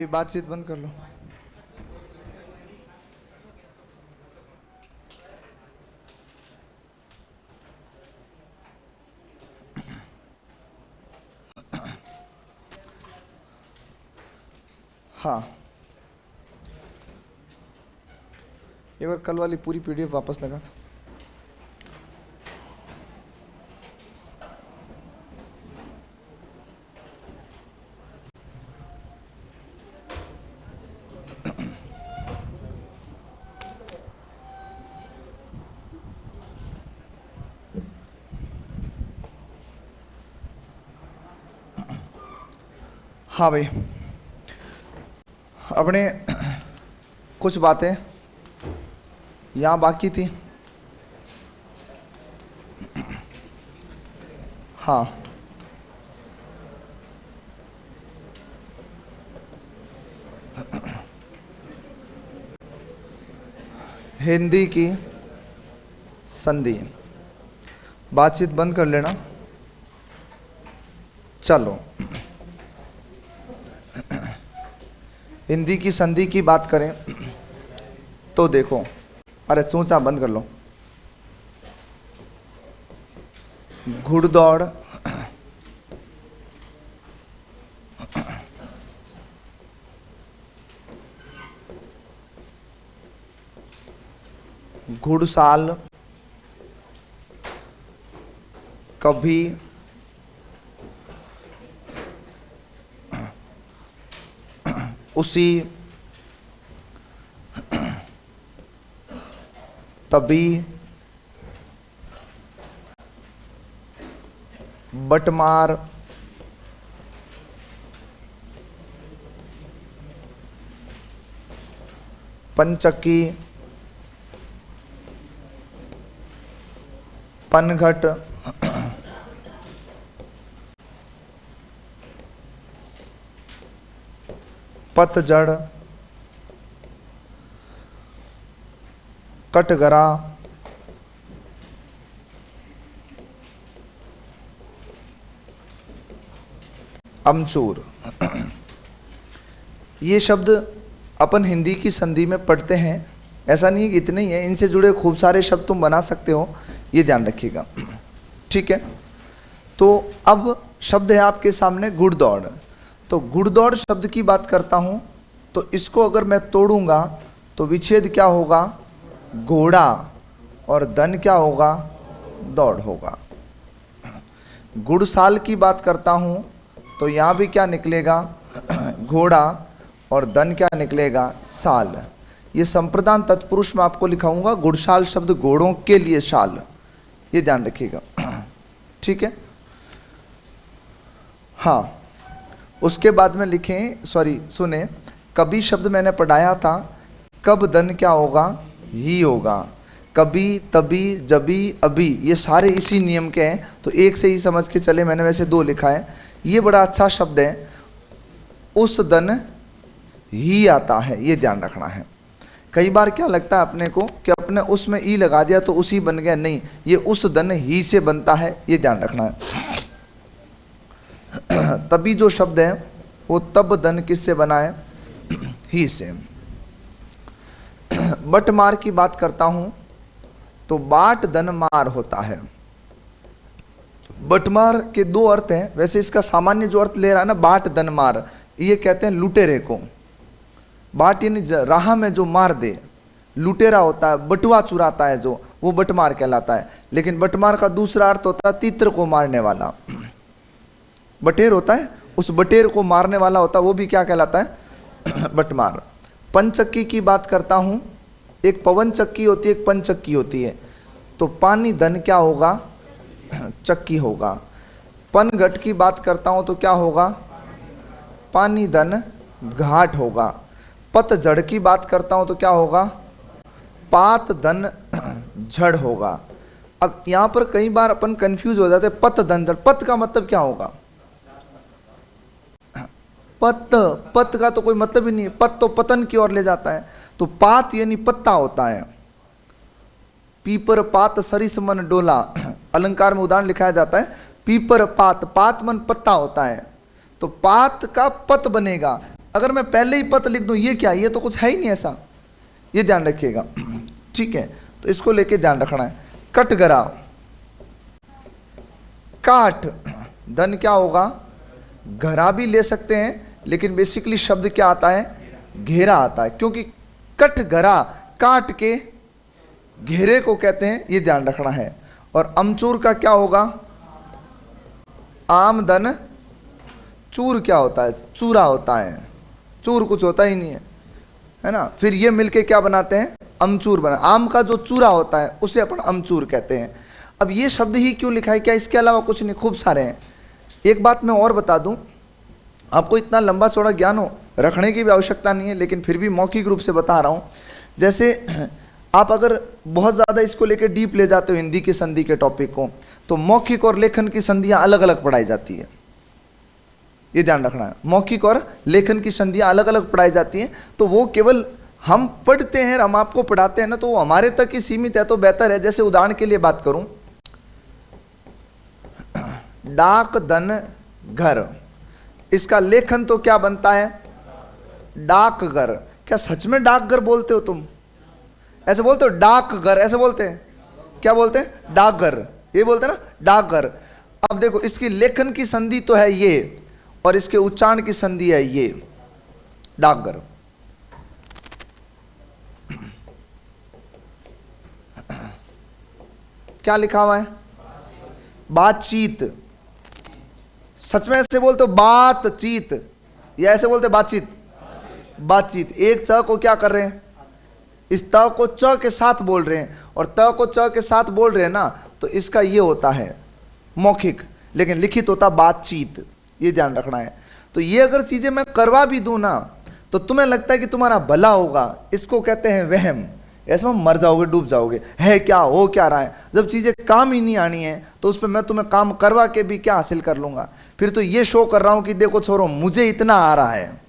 ये बातचीत बंद कर लो। हाँ, एक बार कल वाली पूरी पीडीएफ वापस लगा था। हाँ भाई, अपने कुछ बातें यहाँ बाकी थी। हाँ, हिंदी की संधि, बातचीत बंद कर लेना। चलो, हिंदी की संधि की बात करें तो देखो, अरे चूचा बंद कर लो। घुड़दौड़, घुड़साल, कभी उसी, तभी, बटमार, पंचक्की, पनघट, पतझड़, कटघरा, अमचूर। ये शब्द अपन हिंदी की संधि में पढ़ते हैं, ऐसा नहीं है कि इतने ही है, इनसे जुड़े खूब सारे शब्द तुम बना सकते हो, ये ध्यान रखिएगा। ठीक है, तो अब शब्द है आपके सामने घुड़दौड़। तो घुड़दौड़ शब्द की बात करता हूं, तो इसको अगर मैं तोड़ूंगा तो विच्छेद क्या होगा? घोड़ा, और धन क्या होगा? दौड़ होगा। घुड़साल की बात करता हूं तो यहां भी क्या निकलेगा? घोड़ा, और धन क्या निकलेगा? साल। ये संप्रदान तत्पुरुष में आपको लिखाऊंगा, घुड़साल शब्द घोड़ों के लिए साल, ये ध्यान रखिएगा। ठीक है, हाँ। उसके बाद में लिखें, सॉरी सुने, कभी शब्द मैंने पढ़ाया था, कब धन क्या होगा? ही होगा। कभी, तभी, जभी, अभी, ये सारे इसी नियम के हैं, तो एक से ही समझ के चले, मैंने वैसे दो लिखा है। ये बड़ा अच्छा शब्द है, उस धन ही आता है, ये ध्यान रखना है। कई बार क्या लगता है अपने को कि अपने उसमें ई लगा दिया तो उसी बन गया, नहीं, ये उस धन ही से बनता है, ये ध्यान रखना है। तभी जो शब्द है वो तब धन किससे बना है? ही से। बटमार की बात करता हूं तो बाट धन मार होता है। बटमार के दो अर्थ हैं, वैसे इसका सामान्य जो अर्थ ले रहा है ना, बाट धन मार, ये कहते हैं लुटेरे को। बाट यानी राह में जो मार दे, लुटेरा होता है, बटुआ चुराता है जो, वो बटमार कहलाता है। लेकिन बटमार का दूसरा अर्थ होता है तीतर को मारने वाला। बटेर होता है, उस बटेर को मारने वाला होता है, वो भी क्या कहलाता है? बटमार। पंचक्की की बात करता हूं, एक पवन चक्की होती है, एक पंचक्की होती है। तो पानी धन क्या होगा? चक्की होगा। पनघट की बात करता हूं तो क्या होगा? पानी धन घाट होगा। पतझड़ की बात करता हूं तो क्या होगा? पात धन झड़ होगा। अब यहां पर कई बार अपन कंफ्यूज हो जाते हैं, पत धन झड़, पत का मतलब क्या होगा? पत, पत का तो कोई मतलब ही नहीं है, पत तो पतन की ओर ले जाता है। तो पात यानी पत्ता होता है। पीपर पात सरिस मन डोला, अलंकार में उदाहरण लिखाया जाता है, पीपर पात, पात मन पत्ता होता है, तो पात का पत बनेगा। अगर मैं पहले ही पत लिख दूं, ये क्या, ये तो कुछ है ही नहीं ऐसा, ये ध्यान रखिएगा। ठीक है, तो इसको लेके ध्यान रखना है। कटगरा, काट, धन क्या होगा, घरा भी ले सकते हैं, लेकिन बेसिकली शब्द क्या आता है, घेरा आता है, क्योंकि कटघरा काट के घेरे को कहते हैं, ये ध्यान रखना है। और अमचूर का क्या होगा, आमदन चूर क्या होता है, चूरा होता है, चूर कुछ होता ही नहीं है ना। फिर ये मिलके क्या बनाते हैं, अमचूर बना। आम का जो चूरा होता है उसे अपन अमचूर कहते हैं। अब ये शब्द ही क्यों लिखा है, क्या इसके अलावा कुछ नहीं, खूब सारे हैं। एक बात मैं और बता दूं, आपको इतना लंबा चौड़ा ज्ञान हो रखने की भी आवश्यकता नहीं है, लेकिन फिर भी मौखिक रूप से बता रहा हूं। जैसे आप अगर बहुत ज़्यादा इसको लेकर डीप ले जाते हो हिंदी की संधि के टॉपिक को, तो मौखिक और लेखन की संधियां अलग अलग पढ़ाई जाती है, ये ध्यान रखना है। मौखिक और लेखन की संधियां अलग अलग पढ़ाई जाती हैं, तो वो केवल हम पढ़ते हैं, हम आपको पढ़ाते हैं ना, तो वो हमारे तक ही सीमित है, तो बेहतर है। जैसे उदाहरण के लिए बात करूं, डाक धन घर, इसका लेखन तो क्या बनता है, डाकघर। क्या सच में डाकघर बोलते हो तुम, ऐसे बोलते हो डाकघर, ऐसे बोलते हैं, क्या बोलते हैं, डाकघर, ये बोलते हैं ना, डाकघर। अब देखो, इसकी लेखन की संधि तो है ये, और इसके उच्चारण की संधि है ये, डाकघर। क्या लिखा हुआ है, बातचीत। सच में ऐसे बोलते हो बातचीत, या ऐसे बोलते बातचीत, बातचीत। एक च को क्या कर रहे हैं, इस त को च के साथ बोल रहे हैं, और त को च के साथ बोल रहे हैं ना, तो इसका ये होता है मौखिक, लेकिन लिखित होता बातचीत, ये ध्यान रखना है। तो ये अगर चीजें मैं करवा भी दूं ना, तो तुम्हें लगता है कि तुम्हारा भला होगा, इसको कहते हैं वहम। ऐसे में मर जाओगे, डूब जाओगे, है क्या, हो क्या रहा है। जब चीजें काम ही नहीं आनी है, तो उस पर मैं तुम्हें काम करवा के भी क्या हासिल कर लूंगा। फिर तो ये शो कर रहा हूं कि देखो छोरो, मुझे इतना आ रहा है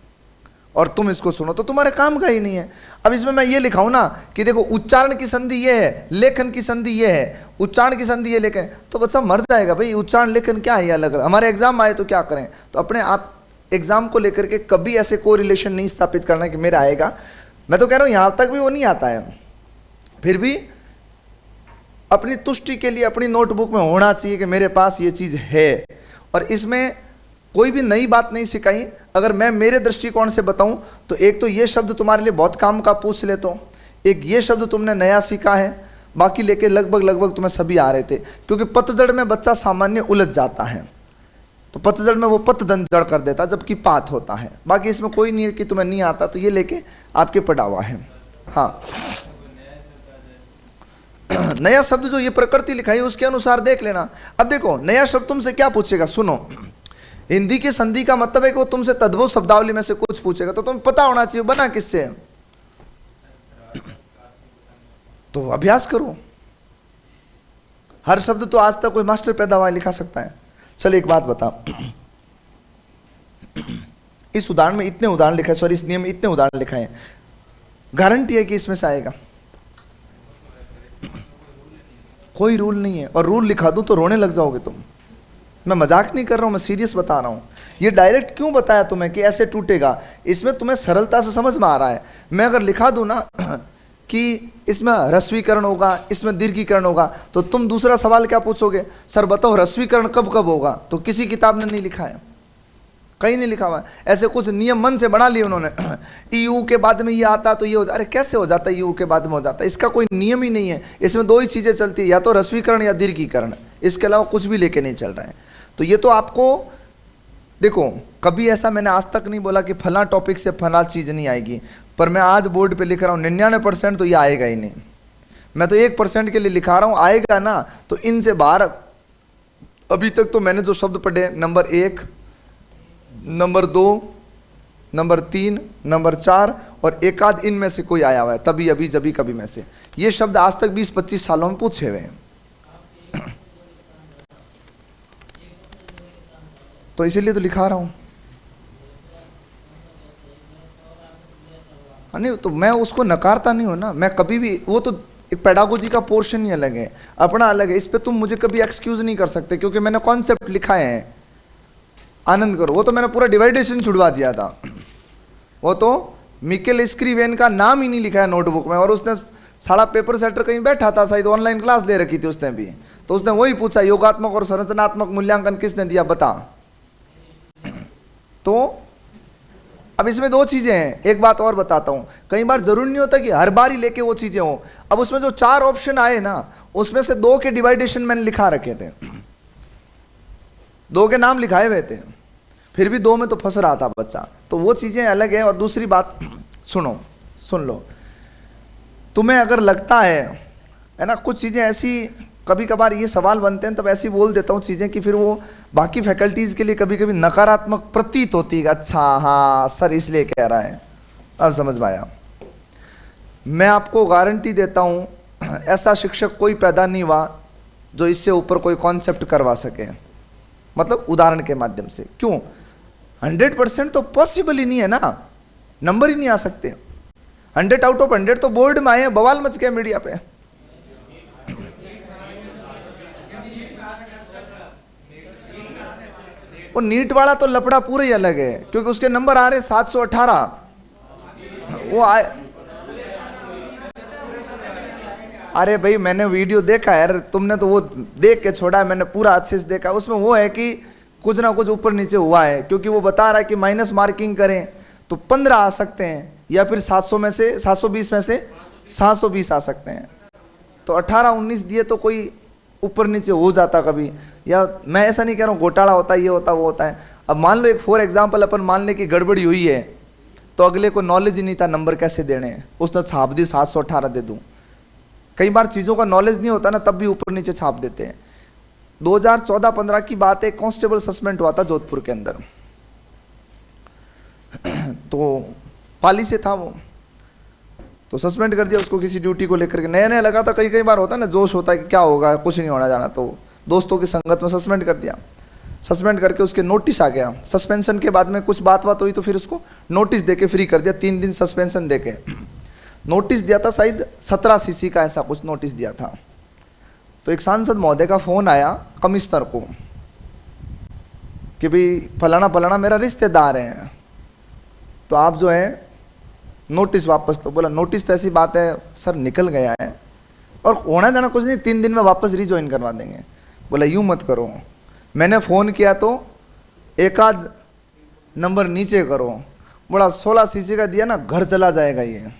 और तुम इसको सुनो, तो तुम्हारे काम का ही नहीं है। अब इसमें मैं ये लिखाऊं ना कि देखो उच्चारण की संधि ये है, लेखन की संधि ये है, उच्चारण की संधि ये लेखन, तो बच्चा मर जाएगा भाई। उच्चारण लेखन क्या है, अलग अलग। हमारे एग्जाम आए तो क्या करें, तो अपने आप एग्जाम को लेकर के कभी ऐसे कोरिलेशन नहीं स्थापित करना कि मेरा आएगा। मैं तो कह रहा हूं यहां तक भी वो नहीं आता है, फिर भी अपनी तुष्टि के लिए अपनी नोटबुक में होना चाहिए कि मेरे पास ये चीज है। और इसमें कोई भी नई बात नहीं सिखाई। अगर मैं मेरे दृष्टिकोण से बताऊं तो एक तो ये शब्द तुम्हारे लिए बहुत काम का पूछ ले, तो एक ये शब्द तुमने नया सीखा है, बाकी लेके लगभग तुम्हें सभी आ रहे थे। क्योंकि पतझड़ में बच्चा सामान्य उलझ जाता है, तो पतझड़ में वो पतधन जड़ कर देता, जबकि पात होता है। बाकी इसमें कोई नहीं है कि तुम्हें नहीं आता, तो ये लेके आपके पढ़ा हुआ है। हाँ, नया शब्द जो ये प्रकृति लिखाई उसके अनुसार देख लेना। अब देखो, नया शब्द तुमसे क्या पूछेगा, सुनो। हिंदी की संधि का मतलब है कि वो तुमसे तद्भव शब्दावली में से कुछ पूछेगा, तो तुम्हें पता होना चाहिए बना किससे, तो अभ्यास करो। हर शब्द तो आज तक कोई मास्टर पैदा हुआ लिखा सकता है। चल एक बात बता, इस उदाहरण में इतने उदाहरण लिखा है, सॉरी इस नियम में इतने उदाहरण लिखा है, गारंटी है कि इसमें से आएगा? कोई रूल नहीं है। और रूल लिखा दूं तो रोने लग जाओगे तुम। मैं मजाक नहीं कर रहा हूं, मैं सीरियस बता रहा हूं। ये डायरेक्ट क्यों बताया तुम्हें कि ऐसे टूटेगा, इसमें तुम्हें सरलता से समझ में आ रहा है। मैं अगर लिखा दूं ना कि इसमें ह्रस्वीकरण होगा, इसमें दीर्घीकरण होगा, तो तुम दूसरा सवाल क्या पूछोगे, सर बताओ ह्रस्वीकरण कब कब होगा? तो किसी किताब ने नहीं लिखा है, कहीं नहीं लिखा हुआ है। ऐसे कुछ नियम मन से बना लिए उन्होंने, यू के बाद में ये आता तो ये हो जाता। अरे कैसे हो जाता है, यू के बाद में हो जाता है? इसका कोई नियम ही नहीं है। इसमें दो ही चीजें चलती है, या तो ह्रस्वीकरण या दीर्घीकरण, इसके अलावा कुछ भी लेके नहीं चल रहा है। तो ये तो आपको देखो, कभी ऐसा मैंने आज तक नहीं बोला कि फला टॉपिक से फला चीज नहीं आएगी, पर मैं आज बोर्ड पे लिख रहा हूँ 99% तो ये आएगा ही नहीं। मैं तो 1% के लिए लिखा रहा हूँ, आएगा ना तो इनसे बाहर। अभी तक तो मैंने जो शब्द पढ़े, नंबर 1, नंबर 2, नंबर 3, नंबर 4 और एक आध इनमें से कोई आया हुआ है, तभी अभी जभी कभी में से। ये शब्द आज तक 20-25 सालों में पूछे हुए हैं। तो इसीलिए तो लिखा रहा हूं। नहीं तो मैं उसको नकारता नहीं हूं ना, मैं कभी भी, वो तो एक पेडागोजी का पोर्शन ही अलग है, अपना अलग है। इस पे तुम मुझे कभी एक्सक्यूज नहीं कर सकते, क्योंकि मैंने कॉन्सेप्ट लिखा है। आनंद करो, वो तो मैंने पूरा डिवाइडेशन छुड़वा दिया था। वो तो मिकेल स्क्रीवेन का नाम ही नहीं लिखा है नोटबुक में, और उसने सारा पेपर सेटर कहीं बैठा था, शायद ऑनलाइन क्लास ले रखी थी उसने भी, तो उसने वही पूछा योगात्मक और संरचनात्मक मूल्यांकन किसने दिया बता। तो अब इसमें दो चीजें हैं, एक बात और बताता हूं, कई बार जरूरी नहीं होता कि हर बार ही लेके वो चीजें हो। अब उसमें जो 4 ऑप्शन आए ना, उसमें से 2 के डिवाइडेशन मैंने लिखा रखे थे, 2 के नाम लिखाए हुए थे, फिर भी 2 में तो फंस रहा था बच्चा, तो वो चीजें अलग है। और दूसरी बात सुन लो, तुम्हें अगर लगता है ना, कुछ चीजें ऐसी कभी कभार ये सवाल बनते हैं, तब ऐसी बोल देता हूँ चीजें कि फिर वो बाकी फैकल्टीज के लिए कभी कभी नकारात्मक प्रतीत होती है, अच्छा हाँ सर इसलिए कह रहा है, अब समझ में आया। मैं आपको गारंटी देता हूं ऐसा शिक्षक कोई पैदा नहीं हुआ जो इससे ऊपर कोई कॉन्सेप्ट करवा सके, मतलब उदाहरण के माध्यम से। क्यों? 100% तो पॉसिबल ही नहीं है ना, नंबर ही नहीं आ सकते। 100 आउट ऑफ 100 तो बोर्ड में आए हैं, बवाल मच गया मीडिया पे। वो नीट वाला तो लफड़ा पूरा ही अलग है, क्योंकि उसके नंबर आ रहे 718, वो आए। अरे भाई मैंने वीडियो देखा यार, तुमने तो वो देख के छोड़ा है, मैंने पूरा अच्छे से देखा। उसमें वो है कि कुछ ना कुछ ऊपर नीचे हुआ है, क्योंकि वो बता रहा है कि माइनस मार्किंग करें तो 15 आ सकते हैं, या फिर 700 में से 720 में से 720 आ सकते हैं। तो 18-19 दिए तो कोई ऊपर नीचे हो जाता कभी, या मैं ऐसा नहीं कह रहा हूँ घोटाला होता है, ये होता वो होता है। अब मान लो एक फॉर एग्जाम्पल अपन मान ले कि गड़बड़ी हुई है, तो अगले को नॉलेज ही नहीं था नंबर कैसे देने हैं, उसने छाप दी 718 दे दूं। कई बार चीज़ों का नॉलेज नहीं होता ना, तब भी ऊपर नीचे छाप देते हैं। 2014-15 की बात है, कांस्टेबल सस्पेंड हुआ था जोधपुर के अंदर, तो पाली से था वो, तो सस्पेंड कर दिया उसको किसी ड्यूटी को लेकर के। नया नया लगा था, कई बार होता है ना जोश होता है कि क्या होगा, कुछ नहीं होना जाना, तो दोस्तों की संगत में सस्पेंड कर दिया। सस्पेंड करके उसके नोटिस आ गया, सस्पेंशन के बाद में कुछ बात हुई तो फिर उसको नोटिस देके फ्री कर दिया, 3 दिन सस्पेंशन देके। नोटिस दिया था शायद 17 सीसी का, ऐसा कुछ नोटिस दिया था। तो एक सांसद महोदय का फोन आया कमिश्नर को कि भाई फलाना फलाना मेरा रिश्तेदार है, तो आप जो है नोटिस वापस लो। बोला नोटिस तो ऐसी बात है सर निकल गया है, और होना जाना कुछ नहीं, 3 दिन में वापस रिज्वाइन करवा देंगे। बोला यूं मत करो, मैंने फ़ोन किया तो एक आध नंबर नीचे करो। बोला 16 सीसी का दिया ना, घर चला जाएगा ये,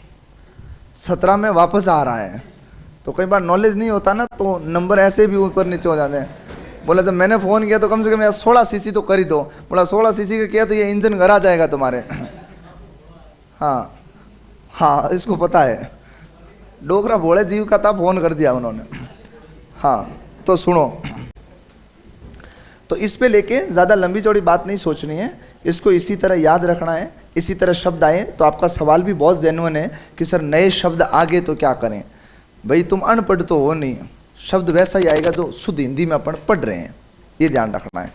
17 में वापस आ रहा है। तो कई बार नॉलेज नहीं होता ना, तो नंबर ऐसे भी ऊपर नीचे हो जाते हैं। बोला जब मैंने फ़ोन किया तो कम से कम 16 सीसी तो कर ही दो। बोला 16 सीसी का किया तो ये इंजन घर आ जाएगा तुम्हारे। हाँ हाँ इसको पता है, डोगरा भोले जीव का था, फोन कर दिया उन्होंने। हाँ तो सुनो, तो इस पे लेके ज़्यादा लंबी चौड़ी बात नहीं सोचनी है, इसको इसी तरह याद रखना है। इसी तरह शब्द आए तो आपका सवाल भी बहुत जेन्युइन है कि सर नए शब्द आगे तो क्या करें। भाई तुम अनपढ़ तो हो नहीं, शब्द वैसा ही आएगा जो शुद्ध हिंदी में अपन पढ़ रहे हैं, ये ध्यान रखना है।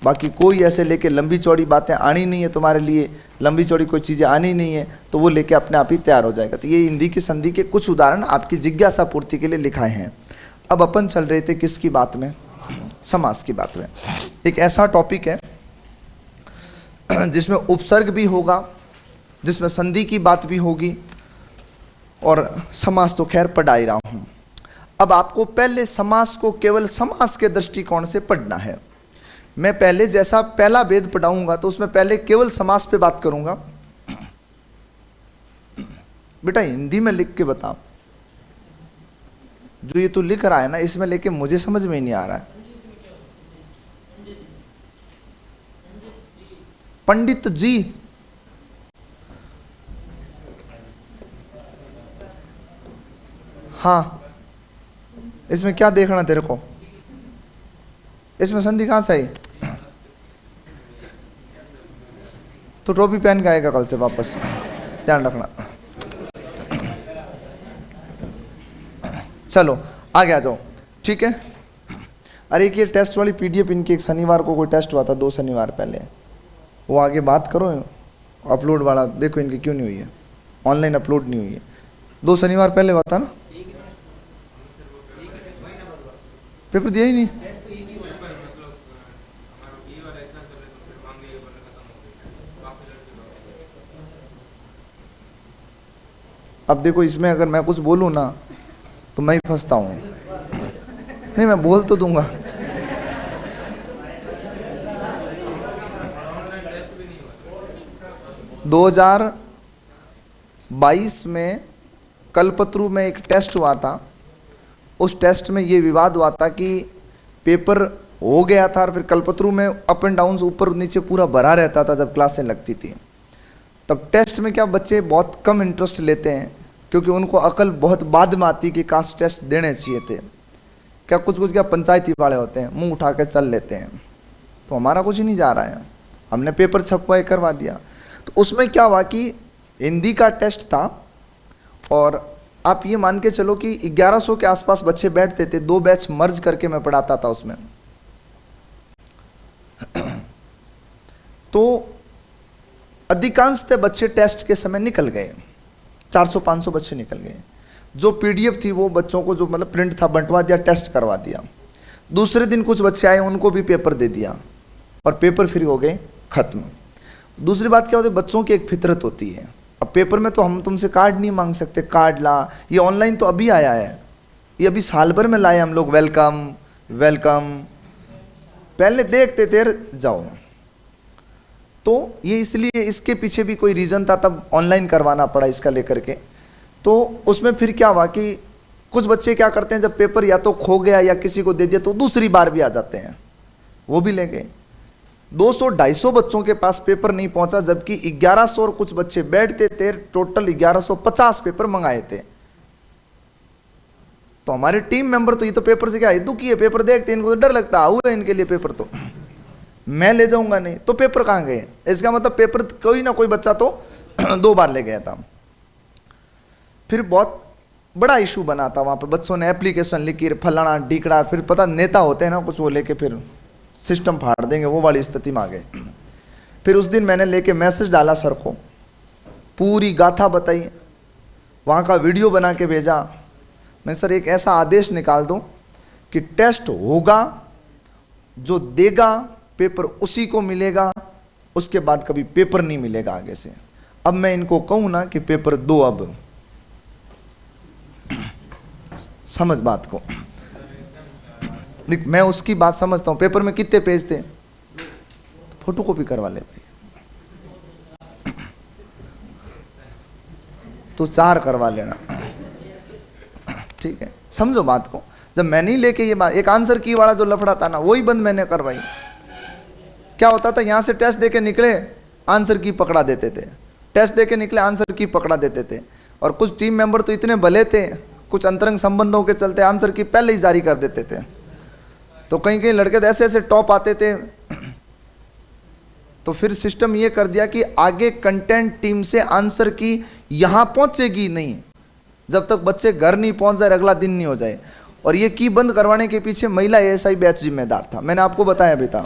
बाकी कोई ऐसे लेके लंबी चौड़ी बातें आनी नहीं है तुम्हारे लिए, लंबी चौड़ी कोई चीज़ें आनी नहीं है, तो वो लेके अपने आप ही तैयार हो जाएगा। तो ये हिंदी की संधि के कुछ उदाहरण आपकी जिज्ञासा पूर्ति के लिए लिखाए हैं। अब अपन चल रहे थे किसकी बात में? समास की बात में। एक ऐसा टॉपिक है जिसमें उपसर्ग भी होगा, जिसमें संधि की बात भी होगी, और समास तो खैर पढ़ा ही रहा हूँ। अब आपको पहले समास को केवल समास के दृष्टिकोण से पढ़ना है। मैं पहले जैसा पहला वेद पढ़ाऊंगा तो उसमें पहले केवल समास पे बात करूंगा। बेटा हिंदी में लिख के बता, जो ये तू लिख रहा है ना, इसमें लेके मुझे समझ में ही नहीं आ रहा है। पंडित जी, हाँ इसमें क्या देखना तेरे को? इसमें संधि कहां से आई? तो टोपी पहन के आएगा कल से वापस, ध्यान रखना। चलो आगे आ जाओ, ठीक है। अरे एक ये टेस्ट वाली पीडीएफ इनकी, एक शनिवार को कोई टेस्ट हुआ था, 2 शनिवार पहले, वो आगे बात करो। अपलोड वाला देखो इनकी क्यों नहीं हुई है, ऑनलाइन अपलोड नहीं हुई है। 2 शनिवार पहले हुआ था ना, पेपर दिया ही नहीं। अब देखो इसमें अगर मैं कुछ बोलूँ ना तो मैं ही फंसता हूँ। नहीं, मैं बोल तो दूंगा। दो 2022 में कल्पतरु में एक टेस्ट हुआ था। उस टेस्ट में ये विवाद हुआ था कि पेपर हो गया था और फिर कल्पतरु में अप एंड डाउन ऊपर नीचे पूरा भरा रहता था जब क्लासें लगती थी। तब टेस्ट में क्या बच्चे बहुत कम इंटरेस्ट लेते हैं, क्योंकि उनको अकल बहुत बाद में आती कि काश टेस्ट देने चाहिए थे। क्या कुछ क्या पंचायती वाले होते हैं, मुंह उठा के चल लेते हैं। तो हमारा कुछ ही नहीं जा रहा है, हमने पेपर छपवाए करवा दिया। तो उसमें क्या हुआ कि हिंदी का टेस्ट था और आप ये मान के चलो कि 1100 के आसपास बच्चे बैठते थे। 2 बैच मर्ज करके मैं पढ़ाता था उसमें। तो अधिकांशतः बच्चे टेस्ट के समय निकल गए, 400-500 बच्चे निकल गए। जो पीडीएफ थी वो बच्चों को जो मतलब प्रिंट था बंटवा दिया, टेस्ट करवा दिया। दूसरे दिन कुछ बच्चे आए, उनको भी पेपर दे दिया और पेपर फ्री हो गए, खत्म। दूसरी बात क्या होती है, बच्चों की एक फितरत होती है। अब पेपर में तो हम तुमसे कार्ड नहीं मांग सकते, कार्ड ला। ये ऑनलाइन तो अभी आया है, ये अभी साल भर में लाए हम लोग, वेलकम वेलकम। पहले देखते थे जाओ। तो ये इसलिए इसके पीछे भी कोई रीज़न था, तब ऑनलाइन करवाना पड़ा इसका लेकर के। तो उसमें फिर क्या हुआ कि कुछ बच्चे क्या करते हैं, जब पेपर या तो खो गया या किसी को दे दिया तो दूसरी बार भी आ जाते हैं, वो भी ले गए। 200-250 बच्चों के पास पेपर नहीं पहुंचा, जबकि 1100 और कुछ बच्चे बैठते थे। टोटल 1150 पेपर मंगाए थे। तो हमारे टीम मेंबर तो ये तो पेपर से क्या दुखी है, पेपर देखते इनको तो डर लगता हुआ है इनके लिए पेपर, तो मैं ले जाऊंगा नहीं तो पेपर कहाँ गए। इसका मतलब पेपर कोई ना कोई बच्चा तो 2 बार ले गया था। फिर बहुत बड़ा इशू बना था वहां पे, बच्चों ने एप्लीकेशन लिखी, फलाना ढीकड़ा। फिर पता नेता होते हैं ना कुछ, वो लेके फिर सिस्टम फाड़ देंगे, वो वाली स्थिति में आ गए। फिर उस दिन मैंने लेके मैसेज डाला सर को, पूरी गाथा बताई, वहाँ का वीडियो बना के भेजा। मैं सर एक ऐसा आदेश निकाल दूं कि टेस्ट होगा, जो देगा पेपर उसी को मिलेगा, उसके बाद कभी पेपर नहीं मिलेगा आगे से। अब मैं इनको कहूँ ना कि पेपर दो, अब समझ बात को। देख मैं उसकी बात समझता हूँ, पेपर में कितने पेज थे, फोटो कॉपी करवा ले भाई, तो 4 करवा लेना, ठीक है। समझो बात को। जब मैं नहीं लेके ये बात, एक आंसर की वाला जो लफड़ा था ना, वही बंद मैंने करवाई। क्या होता था, यहां से टेस्ट देके निकले, आंसर की पकड़ा देते थे, टेस्ट देके निकले, आंसर की पकड़ा देते थे। और कुछ टीम मेंबर तो इतने भले थे, कुछ अंतरंग संबंधों के चलते आंसर की पहले ही जारी कर देते थे। तो कहीं कहीं लड़के तो ऐसे ऐसे टॉप आते थे। तो फिर सिस्टम ये कर दिया कि आगे कंटेंट टीम से आंसर की यहां पहुंचेगी नहीं, जब तक बच्चे घर नहीं पहुंच जाए, अगला दिन नहीं हो जाए। और ये की बंद करवाने के पीछे महिला एएसआई बैच जिम्मेदार था। मैंने आपको बताया भी था,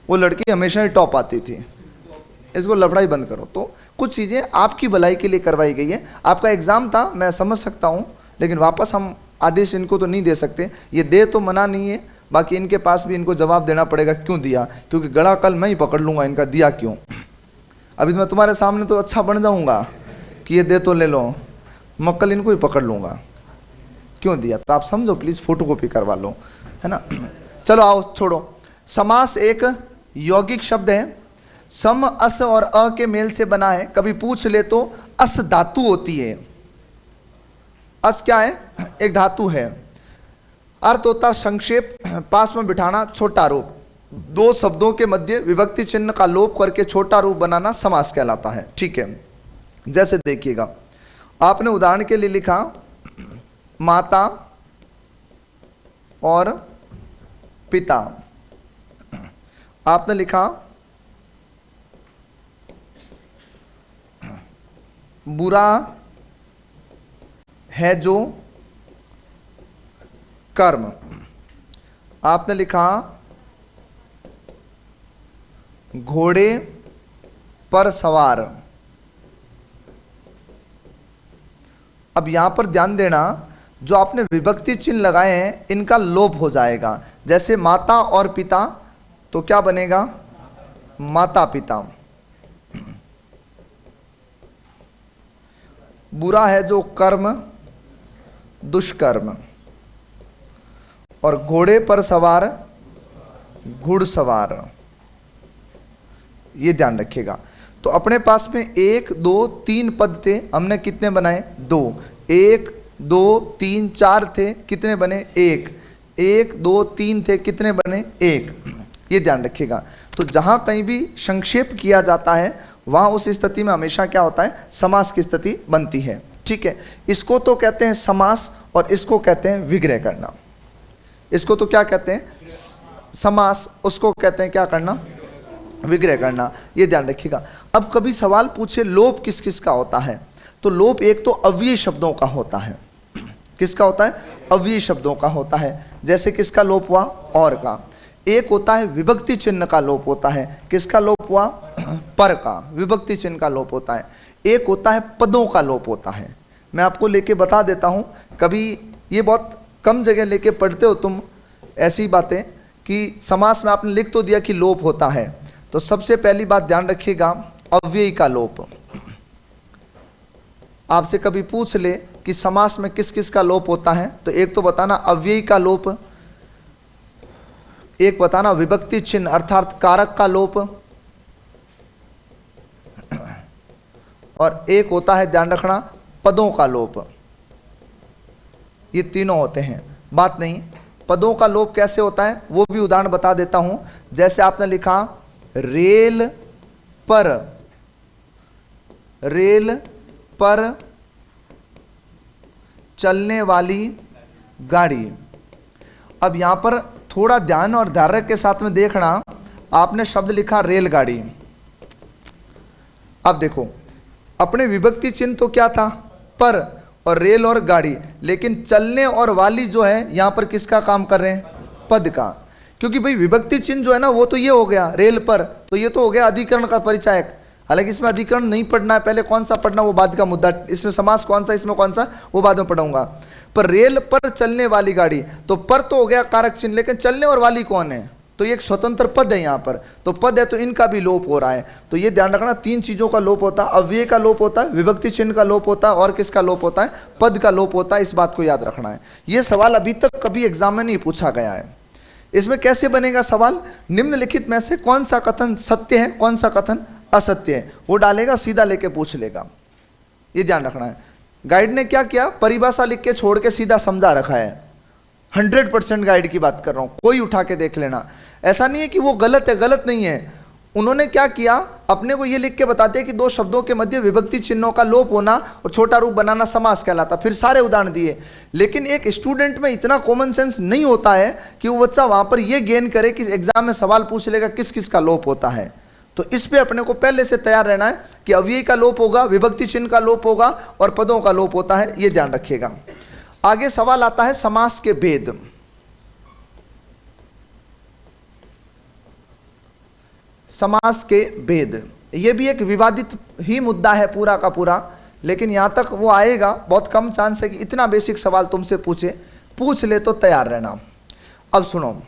वो लड़की हमेशा ही टॉप आती थी। इसको लफड़ाई बंद करो। तो कुछ चीज़ें आपकी भलाई के लिए करवाई गई है। आपका एग्जाम था, मैं समझ सकता हूँ, लेकिन वापस हम आदेश इनको तो नहीं दे सकते। ये दे तो मना नहीं है, बाकी इनके पास भी इनको जवाब देना पड़ेगा क्यों दिया, क्योंकि गला कल मैं ही पकड़ लूंगा इनका दिया क्यों। अभी तो मैं तुम्हारे सामने तो अच्छा बन जाऊंगा कि ये दे तो ले लो, मक्कल इनको ही पकड़ लूंगा क्यों दिया। तो आप समझो प्लीज, फोटोकॉपी करवा लो, है ना। चलो आओ छोड़ो। समास एक यौगिक शब्द है, सम अस और अ के मेल से बना है। कभी पूछ ले तो अस धातु होती है। अस क्या है, एक धातु है। अर्थ होता संक्षेप, पास में बिठाना, छोटा रूप। 2 शब्दों के मध्य विभक्ति चिन्ह का लोप करके छोटा रूप बनाना समास कहलाता है, ठीक है। जैसे देखिएगा, आपने उदाहरण के लिए लिखा माता और पिता, आपने लिखा बुरा है जो कर्म, आपने लिखा घोड़े पर सवार। अब यहां पर ध्यान देना, जो आपने विभक्ति चिन्ह लगाए हैं इनका लोप हो जाएगा। जैसे माता और पिता, तो क्या बनेगा, माता पिता। बुरा है जो कर्म दुष्कर्म, और घोड़े पर सवार घुड़सवार। ये ध्यान रखिएगा। तो अपने पास में 1 2 3 पद थे, हमने कितने बनाए? 2। 1 2 3 4 थे, कितने बने? 1। 1 2 3 थे, कितने बने? 1। ये ध्यान रखिएगा। तो जहां कहीं भी संक्षेप किया जाता है वहां उस स्थिति में हमेशा क्या होता है? समास की स्थिति बनती है। ठीक है, इसको तो कहते हैं समास और इसको कहते हैं विग्रह करना। इसको तो क्या कहते हैं? समास, उसको कहते हैं क्या करना? विग्रह करना। ये ध्यान रखिएगा। अब कभी सवाल पूछे लोप किस किस का होता है, तो लोप एक तो अव्ययी शब्दों का होता है। किसका होता है? अव्ययी शब्दों का होता है। जैसे किसका लोप हुआ? और का। एक होता है विभक्ति चिन्ह का लोप होता है। किसका लोप हुआ? पर का, विभक्ति चिन्ह का लोप होता है। एक होता है पदों का लोप होता है। मैं आपको लेके बता देता हूं, कभी ये बहुत कम जगह लेके पढ़ते हो तुम ऐसी बातें कि समास में आपने लिख तो दिया कि लोप होता है। तो सबसे पहली बात ध्यान रखिएगा, अव्ययी का लोप। आपसे कभी पूछ ले कि समास में किस किस का लोप होता है, तो एक तो बताना अव्ययी का लोप, एक बताना विभक्ति चिन्ह अर्थात कारक का लोप, और एक होता है ध्यान रखना पदों का लोप। ये तीनों होते हैं। बात नहीं, पदों का लोप कैसे होता है वो भी उदाहरण बता देता हूं। जैसे आपने लिखा रेल पर, रेल पर चलने वाली गाड़ी। अब यहां पर थोड़ा ध्यान और धैर्य के साथ में देखना, आपने शब्द लिखा रेलगाड़ी। अब देखो अपने विभक्ति चिन्ह तो क्या था? पर, और रेल और गाड़ी, लेकिन चलने और वाली जो है यहां पर किसका काम कर रहे हैं? पद का। क्योंकि भाई विभक्ति चिन्ह जो है ना वो तो ये हो गया रेल पर, तो ये तो हो गया अधिकरण का परिचायक। हालांकि इसमें अधिकरण नहीं पढ़ना है, पहले कौन सा पढ़ना वो बाद का मुद्दा। इसमें समास कौन सा, इसमें कौन सा, वो बाद में पढ़ाऊंगा। पर रेल पर चलने वाली गाड़ी, तो पर तो हो गया कारक चिन्ह, लेकिन चलने और वाली कौन है? तो ये एक स्वतंत्र पद है यहाँ पर, तो पद है तो इनका भी लोप हो रहा है। तो ये ध्यान रखना, 3 चीजों का लोप होता है। अव्यय का लोप होता है, विभक्ति चिन्ह का लोप होता है, और किसका लोप होता है? पद का लोप होता है। इस बात को याद रखना है। ये सवाल अभी तक कभी एग्जाम में नहीं पूछा गया है। इसमें कैसे बनेगा सवाल? निम्नलिखित में से कौन सा कथन सत्य है, कौन सा कथन असत्य है, वो डालेगा, सीधा लेके पूछ लेगा। ये ध्यान रखना है। गाइड ने क्या किया? परिभाषा लिख के छोड़ के सीधा समझा रखा है। 100% गाइड की बात कर रहा हूं, कोई उठा के देख लेना। ऐसा नहीं है कि वो गलत है, गलत नहीं है। उन्होंने क्या किया? अपने को ये लिख के बताते हैं कि 2 शब्दों के मध्य विभक्ति चिन्हों का लोप होना और छोटा रूप बनाना समास कहलाता। फिर सारे उदाहरण दिए। लेकिन एक स्टूडेंट में इतना कॉमन सेंस नहीं होता है कि वो बच्चा वहां पर ये गेन करे कि एग्जाम में सवाल पूछ लेगा किस किस का लोप होता है। तो इस पे अपने को पहले से तैयार रहना है कि अव्यय का लोप होगा, विभक्ति चिन्ह का लोप होगा और पदों का लोप होता है। ये ध्यान रखिएगा। आगे सवाल आता है समास के भेद। समास के भेद, ये भी एक विवादित ही मुद्दा है पूरा का पूरा, लेकिन यहां तक वो आएगा। बहुत कम चांस है कि इतना बेसिक सवाल तुमसे पूछ ले तो तैयार रहना। अब सुनो,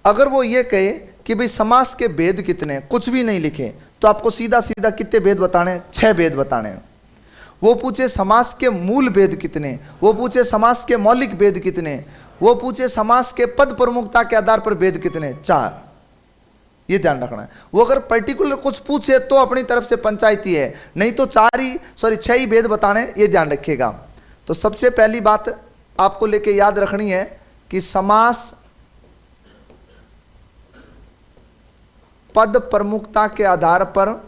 अगर वो ये कहे कि भाई समास के भेद कितने, कुछ भी नहीं लिखे, तो आपको सीधा सीधा कितने भेद बताने? 6 भेद बताने। वो पूछे समास के मूल भेद कितने, वो पूछे समास के मौलिक भेद कितने, वो पूछे समास के पद प्रमुखता के आधार पर भेद कितने? 4। ये ध्यान रखना है। वो अगर पर्टिकुलर कुछ पूछे तो अपनी तरफ से पंचायती है, नहीं तो 6 ही भेद बताने। ये ध्यान रखिएगा। तो सबसे पहली बात आपको लेके याद रखनी है कि समास पद प्रमुखता के आधार पर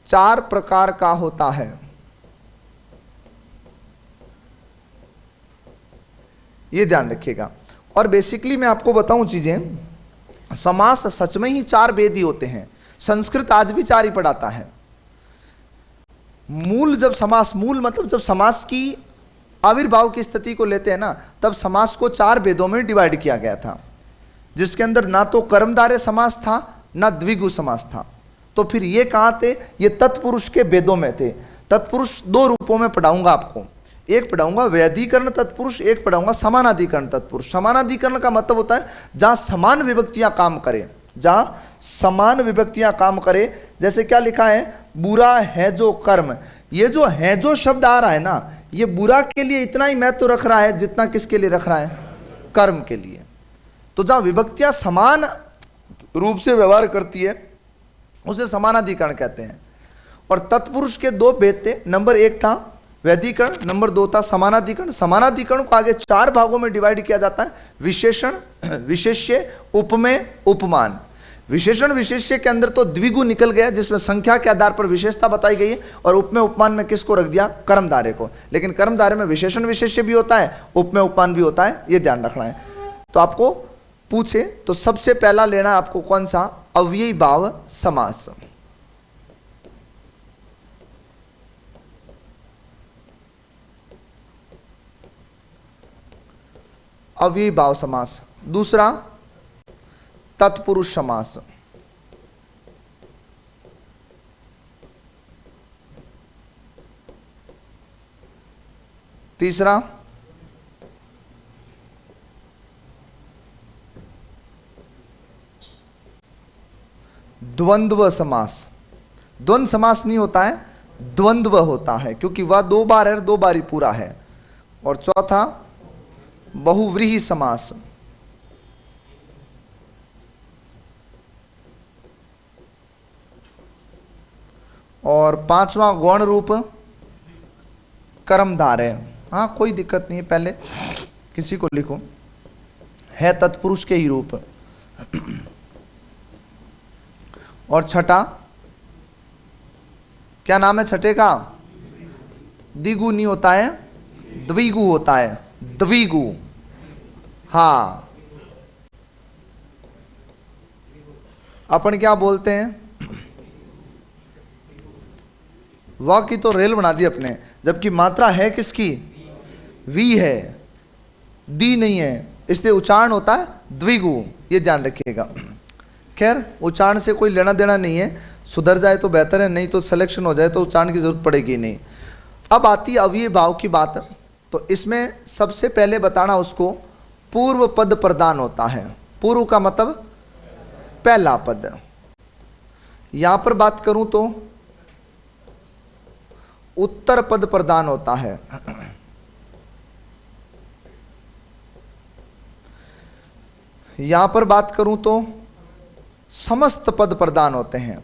चार प्रकार का होता है। ये ध्यान रखिएगा। और बेसिकली मैं आपको बताऊं चीजें, समास सच में ही 4 भेद ही होते हैं। संस्कृत आज भी 4 ही पढ़ाता है। मूल जब समास, मूल मतलब जब समास की आविर्भाव की स्थिति को लेते हैं ना, तब समास को 4 भेदों में डिवाइड किया गया था, जिसके अंदर ना तो कर्मधारय समास था ना द्विगु समास था। तो फिर ये कहां थे? ये तत्पुरुष के भेदों में थे। तत्पुरुष 2 रूपों में पढ़ाऊंगा आपको। एक पढ़ाऊंगा वैधिकरण तत्पुरुष, एक पढ़ाऊंगा समानाधिकरण तत्पुरुष। समानाधिकरण का मतलब होता है जहां समान विभक्तियां काम करें, जहां समान विभक्तियां काम करें। जैसे क्या लिखा है, बुरा है जो कर्म, ये जो है जो शब्द आ रहा है ना, ये बुरा के लिए इतना ही महत्व रख रहा है जितना किसके लिए रख रहा है, कर्म के लिए। तो जहां विभक्तियां समान रूप से व्यवहार करती है उसे समानाधिकरण कहते हैं। और तत्पुरुष के दो भेद थे, नंबर एक था वैधिकरण, नंबर दो था समानाधिकरण। समानाधिकरण को आगे चार भागों में डिवाइड किया जाता है, विशेषण, विशेष्य, उपमेय, उपमान। विशेषण विशेष्य के अंदर तो द्विगु निकल गया जिसमें संख्या के आधार पर विशेषता बताई गई है, और उपमेय उपमान में किसको रख दिया, कर्मधारय को। लेकिन कर्मधारय में विशेषण विशेष्य भी होता है, उपमेय उपमान भी होता है, ये ध्यान रखना है। तो आपको पूछे तो सबसे पहला लेना है आपको कौन सा, अव्ययी भाव समास। अव्ययी भाव समास। दूसरा तत्पुरुष समास। तीसरा द्वंद्व समास। द्वंद्व समास नहीं होता है, द्वंद्व होता है, क्योंकि वह दो बार है, दो बार ही पूरा है। और चौथा बहुव्रीहि समास। और पांचवा गौण रूप कर्मधारय। हाँ कोई दिक्कत नहीं है, पहले किसी को लिखो, है तत्पुरुष के ही रूप। और छठा क्या नाम है छठे का, द्विगु नहीं होता है, द्विगु होता है, द्विगु। हाँ अपन क्या बोलते हैं, व की तो रेल बना दी अपने, जबकि मात्रा है किसकी, वी है, दी नहीं है, इसलिए उच्चारण होता है द्विगु, ये ध्यान रखिएगा। खैर उच्चारण से कोई लेना देना नहीं है, सुधर जाए तो बेहतर है, नहीं तो सिलेक्शन हो जाए तो उच्चारण की जरूरत पड़ेगी नहीं। अब आती है अव्ययी भाव की बात। तो इसमें सबसे पहले बताना उसको पूर्व पद प्रदान होता है। पूर्व का मतलब पहला पद। यहां पर बात करूं तो उत्तर पद प्रदान होता है। यहां पर बात करूं तो समस्त पद प्रदान होते हैं।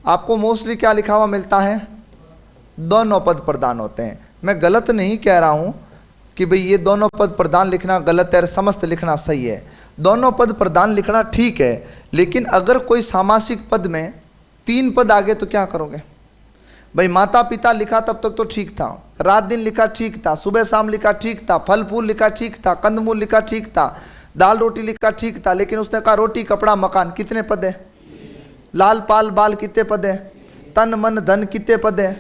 आपको मोस्टली क्या लिखा हुआ मिलता है, दोनों पद प्रदान होते हैं। मैं गलत नहीं कह रहा हूं कि भाई ये दोनों पद प्रदान लिखना गलत है और समस्त लिखना सही है। दोनों पद प्रदान लिखना ठीक है, लेकिन अगर कोई सामासिक पद में तीन पद आगे तो क्या करोगे भाई। माता पिता लिखा तब तक तो ठीक था, रात दिन लिखा ठीक था, सुबह शाम लिखा ठीक था, फल फूल लिखा ठीक था, कंदमूल लिखा ठीक था, दाल रोटी लिखा ठीक था, लेकिन उसने कहा रोटी कपड़ा मकान, कितने पद है, लाल पाल बाल कितने पद है, तन मन धन कितने पद है।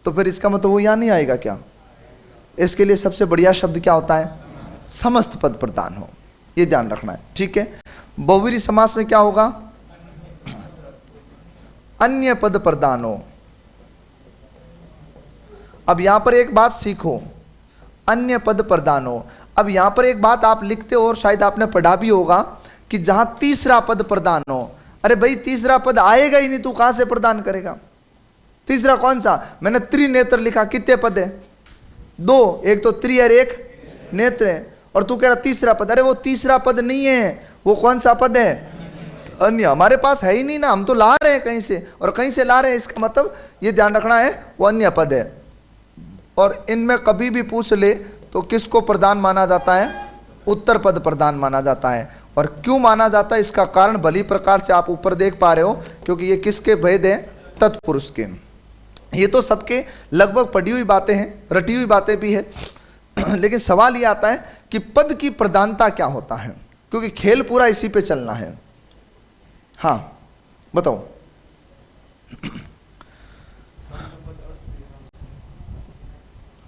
तो फिर इसका मतलब वो यहां नहीं आएगा क्या। इसके लिए सबसे बढ़िया शब्द क्या होता है, समस्त पद प्रदान हो, ये ध्यान रखना है, ठीक है। बहुव्रीहि समास में क्या होगा, अन्य पद प्रदान हो। अब यहां पर एक बात सीखो, अन्य पद प्रदान हो। अब यहां पर एक बात आप लिखते हो और शायद आपने पढ़ा भी होगा कि जहां तीसरा पद प्रदान हो, अरे भाई तीसरा पद आएगा ही नहीं, तू कहां से प्रदान करेगा। तीसरा कौन सा, मैंने त्रिनेत्र लिखा, कितने पद है, दो, एक तो त्रि और एक नेत्र है, और तू कह रहा तीसरा पद। अरे वो तीसरा पद नहीं है, वो कौन सा पद है, अन्य। हमारे पास है ही नहीं ना, हम तो ला रहे हैं कहीं से, और कहीं से ला रहे हैं, इसका मतलब ये ध्यान रखना है वो अन्य पद है। और इनमें कभी भी पूछ ले तो किसको प्रधान माना जाता है, उत्तर पद प्रधान माना जाता है। और क्यों माना जाता है इसका कारण भली प्रकार से आप ऊपर देख पा रहे हो, क्योंकि ये किसके भेद हैं, तत्पुरुष के। ये तो सबके लगभग पढ़ी हुई बातें हैं, रटी हुई बातें भी है। लेकिन सवाल ये आता है कि पद की प्रधानता क्या होता है, क्योंकि खेल पूरा इसी पे चलना है। हाँ बताओ।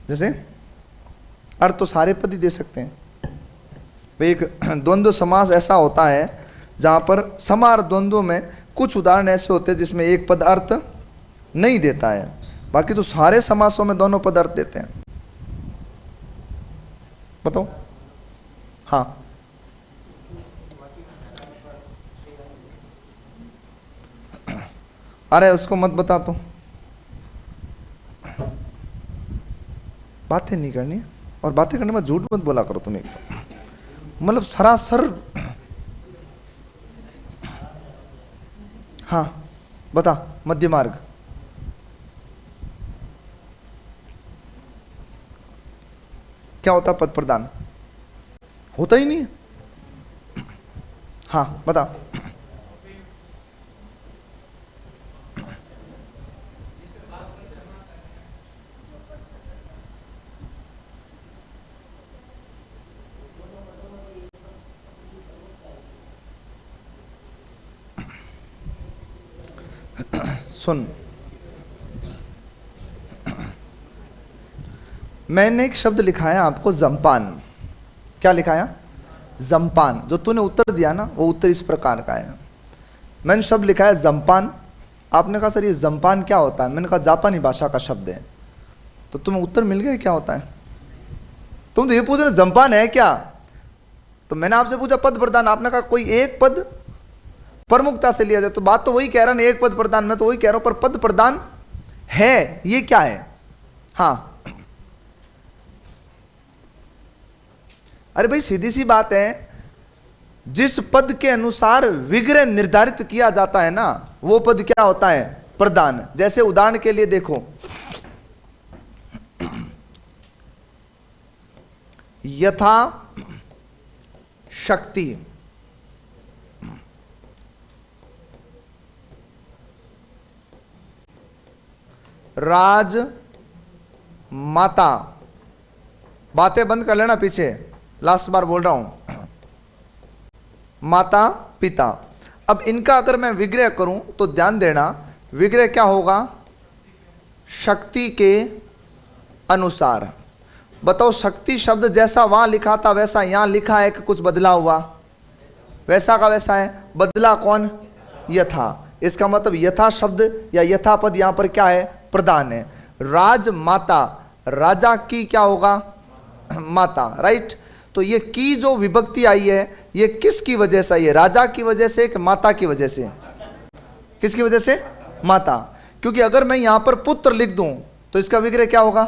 जैसे अर्थ तो सारे पद ही दे सकते हैं। एक द्वंद्व समास ऐसा होता है जहां पर समार द्वंद्व में कुछ उदाहरण ऐसे होते हैं जिसमें एक पद अर्थ नहीं देता है। बाकी तो सारे समासों में दोनों पद अर्थ देते हैं। बताओ। हाँ, अरे उसको मत बता, तो बातें नहीं करनी है, और बातें करने में झूठ मत बोला करो तुम। एक तो मतलब सरासर। हाँ बता, मध्य मार्ग क्या होता? पद प्रदान होता ही नहीं है। हाँ बता। सुन, मैंने एक शब्द लिखा है आपको, जम्पान। क्या लिखाया? जम्पान। जो तूने उत्तर दिया ना, वो उत्तर इस प्रकार का है। मैंने शब्द लिखा है जम्पान। आपने कहा सर ये जम्पान क्या होता है? मैंने कहा जापानी भाषा का शब्द है। तो तुम्हें उत्तर मिल गया क्या होता है? तुम तो ये पूछ रहे हो जम्पान है क्या? तो मैंने आपसे पूछा पद प्रदान, आपने कहा कोई एक पद प्रमुखता से लिया जाए। तो बात तो वही कह रहा ना, एक पद प्रदान। मैं तो वही कह रहा हूं, पर पद प्रदान है ये क्या है? हाँ, अरे भाई सीधी सी बात है, जिस पद के अनुसार विग्रह निर्धारित किया जाता है ना, वो पद क्या होता है? प्रदान। जैसे उदाहरण के लिए देखो, यथा शक्ति, राज माता। बातें बंद कर लेना पीछे, लास्ट बार बोल रहा हूं। माता पिता। अब इनका अगर मैं विग्रह करूं तो ध्यान देना, विग्रह क्या होगा? शक्ति के अनुसार। बताओ, शक्ति शब्द जैसा वहां लिखा था वैसा यहां लिखा है कि कुछ बदला हुआ? वैसा का वैसा है। बदला कौन? यथा। इसका मतलब यथा शब्द या यथा पद यहां पर क्या है? प्रदान है। राज माता, राजा की क्या होगा? माता, राइट। तो ये की जो विभक्ति आई है, ये किसकी वजह से आई है? राजा की वजह से कि माता की वजह से? किसकी वजह से? माता। क्योंकि अगर मैं यहां पर पुत्र लिख दूं तो इसका विग्रह क्या होगा?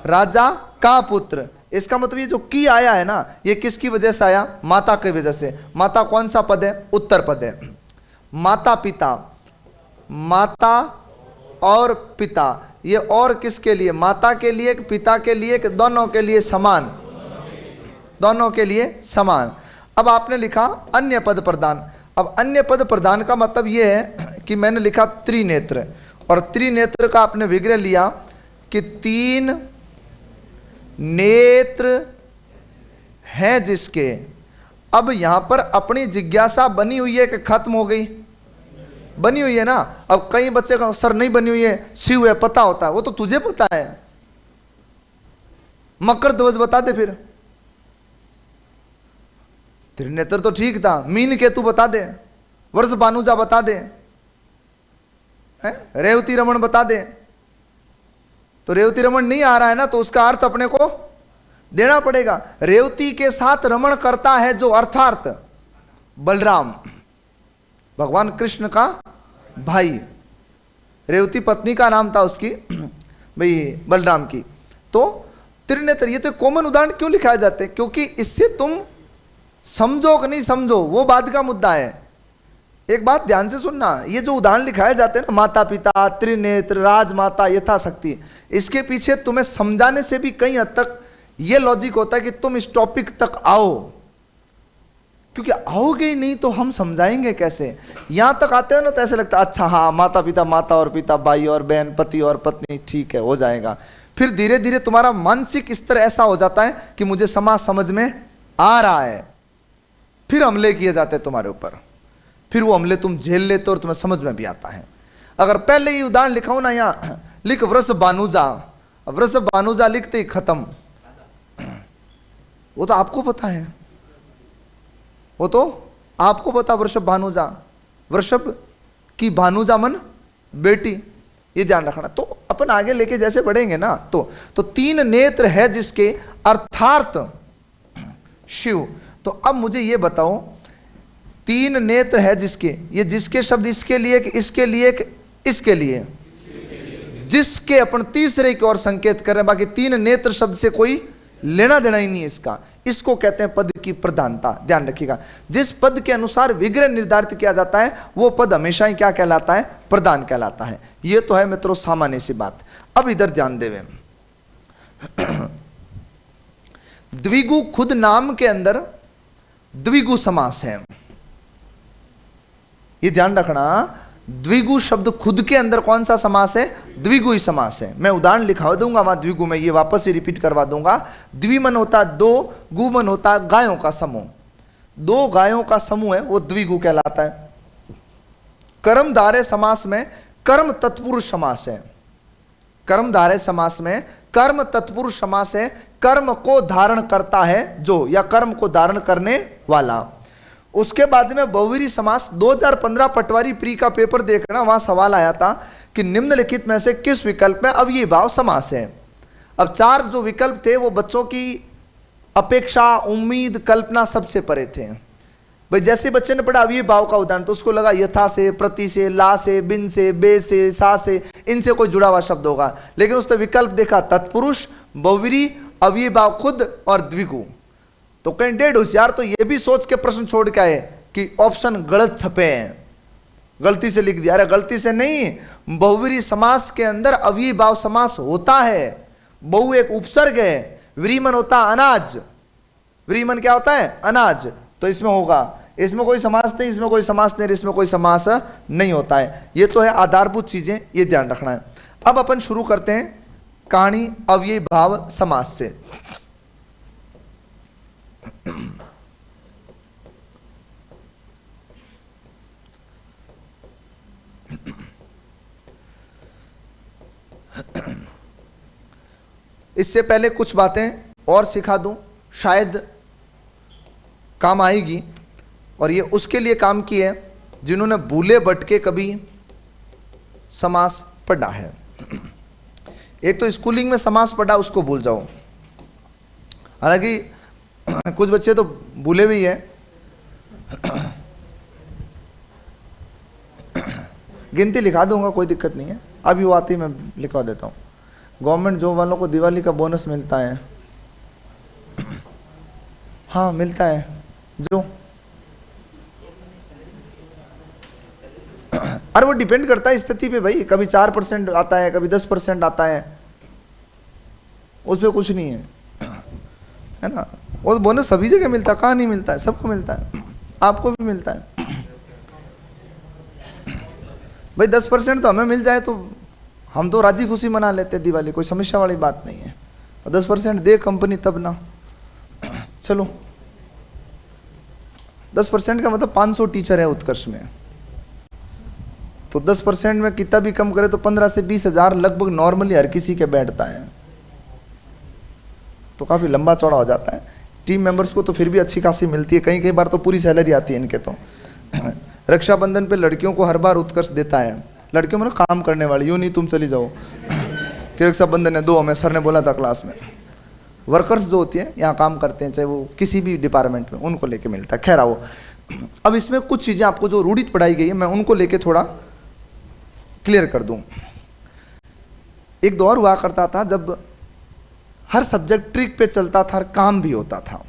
राजा का पुत्र। इसका मतलब ये जो की आया है ना, ये किसकी वजह से आया? माता की वजह से। माता कौन सा पद है? उत्तर पद है। माता पिता, माता और पिता, ये और किसके लिए? माता के लिए, पिता के लिए, दोनों के लिए समान? दोनों के लिए समान। अब आपने लिखा अन्य पद प्रदान। अब अन्य पद प्रदान का मतलब यह है कि मैंने लिखा त्रिनेत्र, और त्रिनेत्र का आपने विग्रह लिया कि तीन नेत्र हैं जिसके। अब यहां पर अपनी जिज्ञासा बनी हुई है कि खत्म हो गई? बनी हुई है ना। अब कई बच्चे का सर नहीं बनी हुई है, शिव है, पता होता है। वो तो तुझे पता है। मकर ध्वज बता दे फिर। त्रिनेत्र तो ठीक था, मीन केतु बता दे, वर्ष भानुजा बता दे, रेवती रमण बता दे। तो रेवती रमण नहीं आ रहा है ना, तो उसका अर्थ अपने को देना पड़ेगा। रेवती के साथ रमण करता है जो अर्थार्थ बलराम, भगवान कृष्ण का भाई। रेवती पत्नी का नाम था उसकी, भाई बलराम की। तो त्रिनेत्र, ये तो कॉमन उदाहरण क्यों लिखाए जाते हैं? क्योंकि इससे तुम समझो कि नहीं समझो वो बाद का मुद्दा है। एक बात ध्यान से सुनना, ये जो उदाहरण लिखाए जाते हैं ना, माता पिता, त्रिनेत्र, राजमाता, यथाशक्ति, इसके पीछे तुम्हें समझाने से भी कई हद तक ये लॉजिक होता है कि तुम इस टॉपिक तक आओ। क्योंकि आओगे ही नहीं तो हम समझाएंगे कैसे? यहां तक आते हो ना तो ऐसे लगता है अच्छा हाँ, माता पिता, माता और पिता, भाई और बहन, पति और पत्नी, ठीक है, हो जाएगा। फिर धीरे धीरे तुम्हारा मानसिक स्तर ऐसा हो जाता है कि मुझे समाज समझ में आ रहा है। फिर हमले किए जाते हैं तुम्हारे ऊपर, फिर वो हमले तुम झेल लेते हो और तुम्हें समझ में भी आता है। अगर पहले ही उदाहरण लिखा हो ना, यहाँ लिख वृष भानुजा, वृष भानुजा लिखते ही खत्म। वो तो आपको पता है, वो तो आपको पता। वृषभ भानुजा, वृषभ की भानुजा मन बेटी, ये ध्यान रखना। तो अपन आगे लेके जैसे बढ़ेंगे ना, तो 3 नेत्र है जिसके, अर्थात शिव। तो अब मुझे ये बताओ, 3 नेत्र है जिसके, ये जिसके शब्द इसके लिए कि इसके लिए कि इसके लिए, जिसके अपन तीसरे की ओर संकेत कर रहे हैं, बाकी 3 नेत्र शब्द से कोई लेना देना ही नहीं है इसका। इसको कहते हैं पद की प्रधानता। ध्यान रखिएगा, जिस पद के अनुसार विग्रह निर्धारित किया जाता है वो पद हमेशा ही क्या कहलाता है, प्रधान कहलाता है। ये तो है मित्रों सामान्य सी बात। अब इधर ध्यान देवे, द्विगु खुद नाम के अंदर द्विगु समास है, ये ध्यान रखना। द्विगु शब्द खुद के अंदर कौन सा समास है, द्विगु ही समास है। मैं उदाहरण लिखा दूंगा वहां द्विगु में, ये वापस से रिपीट करवा दूंगा। द्विमन होता है 2, गुमन होता है गायों का समूह। 2 गायों का समूह है वो द्विगु कहलाता है। कर्मधारय समास में कर्म तत्पुरुष समास है। कर्मधारय समास में कर्म तत्पुरुष समास है, कर्म को धारण करता है जो, या कर्म को धारण करने वाला। उसके बाद में बहुवीरी समास, 2015 पटवारी प्री का पेपर देखना, वहां सवाल आया था कि निम्नलिखित में से किस विकल्प में अव्ययीभाव समास है। अब 4 जो विकल्प थे वो बच्चों की अपेक्षा, उम्मीद, कल्पना सबसे परे थे। भाई जैसे बच्चे ने पढ़ा अव्ययीभाव का उदाहरण, तो उसको लगा यथा से, प्रति से, ला से, बिन से, बे से, सा से, इनसे कोई जुड़ा हुआ शब्द होगा। लेकिन उसने विकल्प देखा तत्पुरुष, बहुवीरी, अव्ययीभाव खुद और द्विगु। तो कैंडिडेट होशियार तो ये भी सोच के प्रश्न छोड़ के आए कि ऑप्शन गलत छपे हैं, गलती से लिख दिया। अरे गलती से नहीं, बहुवीरी समास के अंदर अव्ययीभाव समास होता है। बहु एक उपसर्ग है, व्रीमन होता है अनाज। व्रीमन क्या होता है, अनाज। तो इसमें होगा, इसमें कोई समास नहीं, इसमें कोई समास नहीं, इसमें कोई समास नहीं होता है। ये तो है आधारभूत चीजें, ये ध्यान रखना है। अब अपन शुरू करते हैं कहानी अव्ययीभाव समास से। इससे पहले कुछ बातें और सिखा दूं, शायद काम आएगी। और ये उसके लिए काम की है जिन्होंने भूले भटके कभी समास पढ़ा है। एक तो स्कूलिंग में समास पढ़ा, उसको भूल जाओ। हालांकि कुछ बच्चे तो भूले भी हैं। गिनती लिखा दूंगा, कोई दिक्कत नहीं है। अभी वो आती मैं लिखवा देता हूँ। गवर्नमेंट जॉब वालों को दिवाली का बोनस मिलता है। हाँ मिलता है। जो अरे वो डिपेंड करता है स्थिति पे भाई, कभी 4% आता है, कभी 10% आता है, उस पर कुछ नहीं है ना। वो बोनस सभी जगह मिलता है, कहाँ नहीं मिलता है, सबको मिलता है, आपको भी मिलता है भाई। 10% तो हमें मिल जाए तो हम तो राजी खुशी मना लेते हैं दिवाली, कोई समस्या वाली बात नहीं है। और 10% दे कंपनी तब ना, चलो 10% का मतलब 500 टीचर है उत्कर्ष में, तो 10% में कितना भी कम करे तो 15 से 20 हजार लगभग नॉर्मली हर किसी के बैठता है। तो काफी लंबा चौड़ा हो जाता है। टीम मेंबर्स को तो फिर भी अच्छी खासी मिलती है, कई कई बार तो पूरी सैलरी आती है इनके। तो रक्षाबंधन पे लड़कियों को हर बार उत्कर्ष देता है। लड़कियों में ना काम करने वाली, यूं नहीं तुम चली जाओ कि रक्षाबंधन है 2 हमें, सर ने बोला था क्लास में। वर्कर्स जो होती है यहाँ काम करते हैं, चाहे वो किसी भी डिपार्टमेंट में, उनको लेके मिलता है। खैर आओ, अब इसमें कुछ चीजें आपको जो रूढ़ित पढ़ाई गई है मैं उनको लेके थोड़ा क्लियर कर दूं। एक दौर हुआ करता था जब हर सब्जेक्ट ट्रिक पे चलता था, हर काम भी होता था।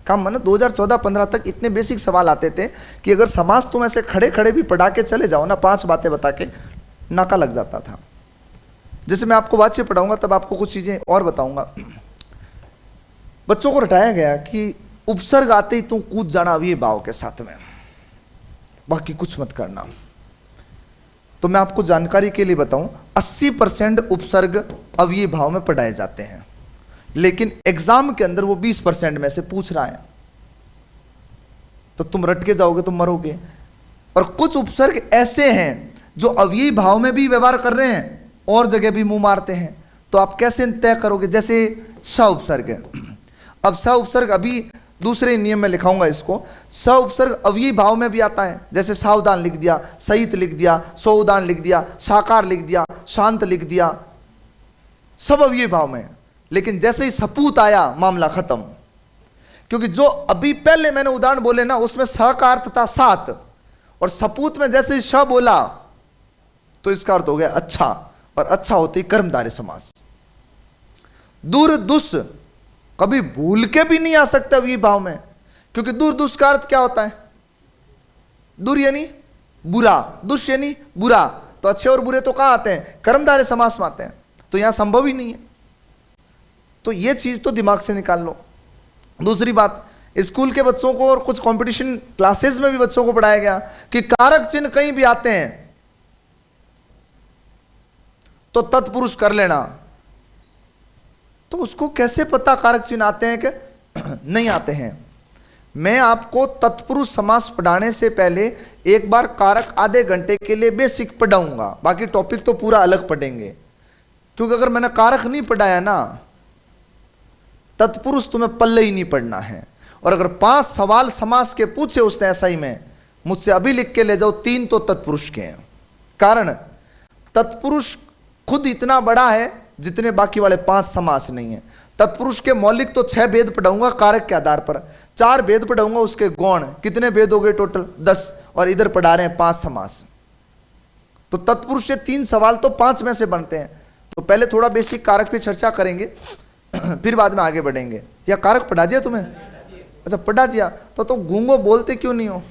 काम माने 2014-15 तक इतने बेसिक सवाल आते थे कि अगर समास तुम ऐसे खड़े खड़े भी पढ़ा के चले जाओ ना, 5 बातें बता के, नाका लग जाता था। जैसे मैं आपको वाच्य पढ़ाऊंगा तब आपको कुछ चीजें और बताऊंगा। बच्चों को रटाया गया कि उपसर्ग आते ही तुम कूद जाना अव्ययीभाव के साथ में, बाकी कुछ मत करना। तो मैं आपको जानकारी के लिए बताऊं, 80% उपसर्ग अव्ययीभाव में पढ़ाए जाते हैं, लेकिन एग्जाम के अंदर वो 20% में से पूछ रहा है, तो तुम रट के जाओगे, तुम मरोगे। और कुछ उपसर्ग ऐसे हैं जो अव्ययीभाव में भी व्यवहार कर रहे हैं और जगह भी मुंह मारते हैं, तो आप कैसे तय करोगे? जैसे स उपसर्ग है। अब स उपसर्ग अभी दूसरे नियम में लिखाऊंगा इसको। स उपसर्ग अव्ययी भाव में भी आता है, जैसे सावधान लिख दिया, सहित लिख दिया, सौदान लिख दिया, साकार लिख दिया, शांत लिख दिया, सब अव्ययी भाव में। लेकिन जैसे ही सपूत आया मामला खत्म, क्योंकि जो अभी पहले मैंने उदाहरण बोले ना उसमें स का अर्थ था सात, और सपूत में जैसे ही श बोला तो इसका अर्थ हो गया अच्छा, और अच्छा होती कर्मधारय समास। दूर दुस कभी भूल के भी नहीं आ सकता अव्ययी भाव में, क्योंकि दूर दुस का अर्थ क्या होता है? दूर यानी बुरा, दुष यानी बुरा, तो अच्छे और बुरे तो कहां आते हैं? कर्मधारय समास में आते हैं, तो यहां संभव ही नहीं है। तो यह चीज तो दिमाग से निकाल लो। दूसरी बात, स्कूल के बच्चों को और कुछ कंपटीशन क्लासेस में भी बच्चों को पढ़ाया गया कि कारक चिन्ह कहीं भी आते हैं तो तत्पुरुष कर लेना। तो उसको कैसे पता कारक चिन्ह आते हैं कि नहीं आते हैं? मैं आपको तत्पुरुष समास पढ़ाने से पहले एक बार कारक आधे घंटे के लिए बेसिक पढ़ाऊंगा, बाकी टॉपिक तो पूरा अलग पढ़ेंगे। क्योंकि अगर मैंने कारक नहीं पढ़ाया ना, तत्पुरुष तुम्हें पल्ले ही नहीं पढ़ना है। और अगर 5 सवाल समास के पूछे उसने एसआई में, मुझसे अभी लिख के ले जाओ, 3 तो तत्पुरुष के हैं। कारण तत्पुरुष खुद इतना बड़ा है जितने बाकी वाले 5 समास नहीं है। तत्पुरुष के मौलिक तो 6 भेद पढ़ाऊंगा कारक के आधार पर, 4 भेद पढ़ाऊंगा उसके गौण। कितने भेद हो गए टोटल? 10। और इधर पढ़ा रहे हैं 5 समास। तो तत्पुरुष से 3 सवाल तो 5 में से बनते हैं। तो पहले थोड़ा बेसिक कारक पे चर्चा करेंगे, फिर बाद में आगे बढ़ेंगे। या कारक पढ़ा दिया तुम्हें? अच्छा पढ़ा दिया, तो गूंगो बोलते क्यों नहीं हो?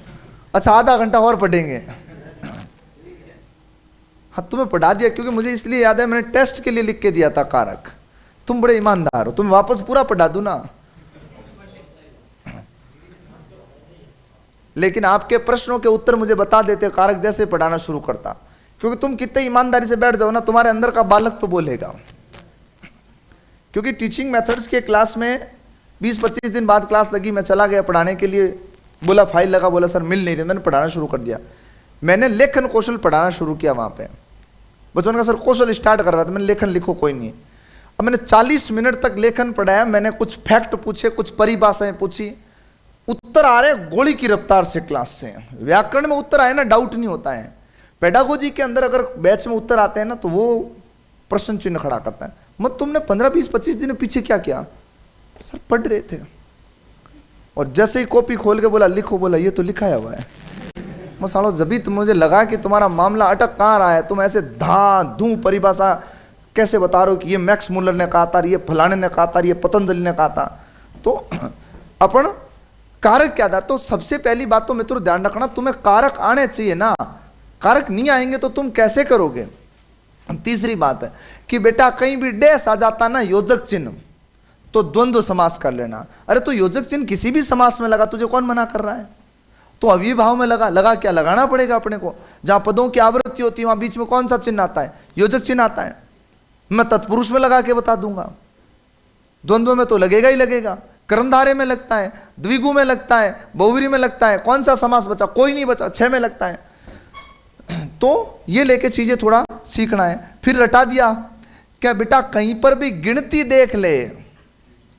अच्छा आधा घंटा और पढ़ेंगे। हाँ तुम्हें पढ़ा दिया, क्योंकि मुझे इसलिए याद है मैंने टेस्ट के लिए लिख के दिया था कारक। तुम बड़े ईमानदार हो, तुम्हें वापस पूरा पढ़ा दूं ना। लेकिन आपके प्रश्नों के उत्तर मुझे बता देते कारक जैसे पढ़ाना शुरू करता। क्योंकि तुम कितने ईमानदारी से बैठ जाओ ना, तुम्हारे अंदर का बालक तो बोलेगा। क्योंकि टीचिंग मेथड्स के क्लास में 20-25 दिन बाद क्लास लगी, मैं चला गया पढ़ाने के लिए, बोला फाइल लगा, बोला सर मिल नहीं रही, मैंने पढ़ाना शुरू कर दिया। मैंने लेखन कौशल पढ़ाना शुरू किया वहां पे। बच्चों का सर कौशल स्टार्ट कर रहा था, मैंने लेखन लिखो, कोई नहीं। अब मैंने 40 मिनट तक लेखन पढ़ाया। मैंने कुछ फैक्ट पूछे, कुछ परिभाषाएं पूछी, उत्तर आ रहे गोली की रफ्तार से क्लास से। व्याकरण में उत्तर आए ना, डाउट नहीं होता है। पेडागोजी के अंदर अगर बैच में उत्तर आते हैं ना, तो वो प्रश्न चिन्ह खड़ा करता है। मत तुमने 15-20-25 दिन पीछे क्या किया? सर पढ़ रहे थे। और जैसे ही कॉपी खोल के बोला लिखो, बोला ये तो लिखा हुआ है। मसालो जबी तो मुझे लगा कि तुम्हारा मामला अटक कहाँ रहा है। तुम ऐसे धा धू परिभाषा कैसे बता रहे हो कि ये मैक्स मुलर ने कहा था, ये फलाने ने कहा था, ये पतंजलि ने कहा था। तो अपन कारक क्या था? तो सबसे पहली बात तो मित्रों ध्यान रखना, तुम्हें कारक आने चाहिए ना। कारक नहीं आएंगे तो तुम कैसे करोगे? तीसरी बात है कि बेटा कहीं भी डैश आ जाता ना योजक चिन्ह, तो द्वंद्व समास कर लेना। अरे तो योजक चिन्ह किसी भी समास में लगा, तुझे कौन मना कर रहा है? तो अव्ययी भाव में लगा क्या? लगाना पड़ेगा अपने को। जहां पदों की आवृत्ति होती है वहां बीच में कौन सा चिन्ह आता है? योजक चिन्ह आता है। मैं तत्पुरुष में लगा के बता दूंगा, द्वंद्व में तो लगेगा ही लगेगा। कर्मधारय में लगता है, द्विगु में लगता है, बहुव्रीहि में लगता है। कौन सा समास बचा? कोई नहीं बचा, 6 में लगता है। तो ये लेके चीजें थोड़ा सीखना है। फिर रटा दिया क्या बेटा? कहीं पर भी गिनती देख ले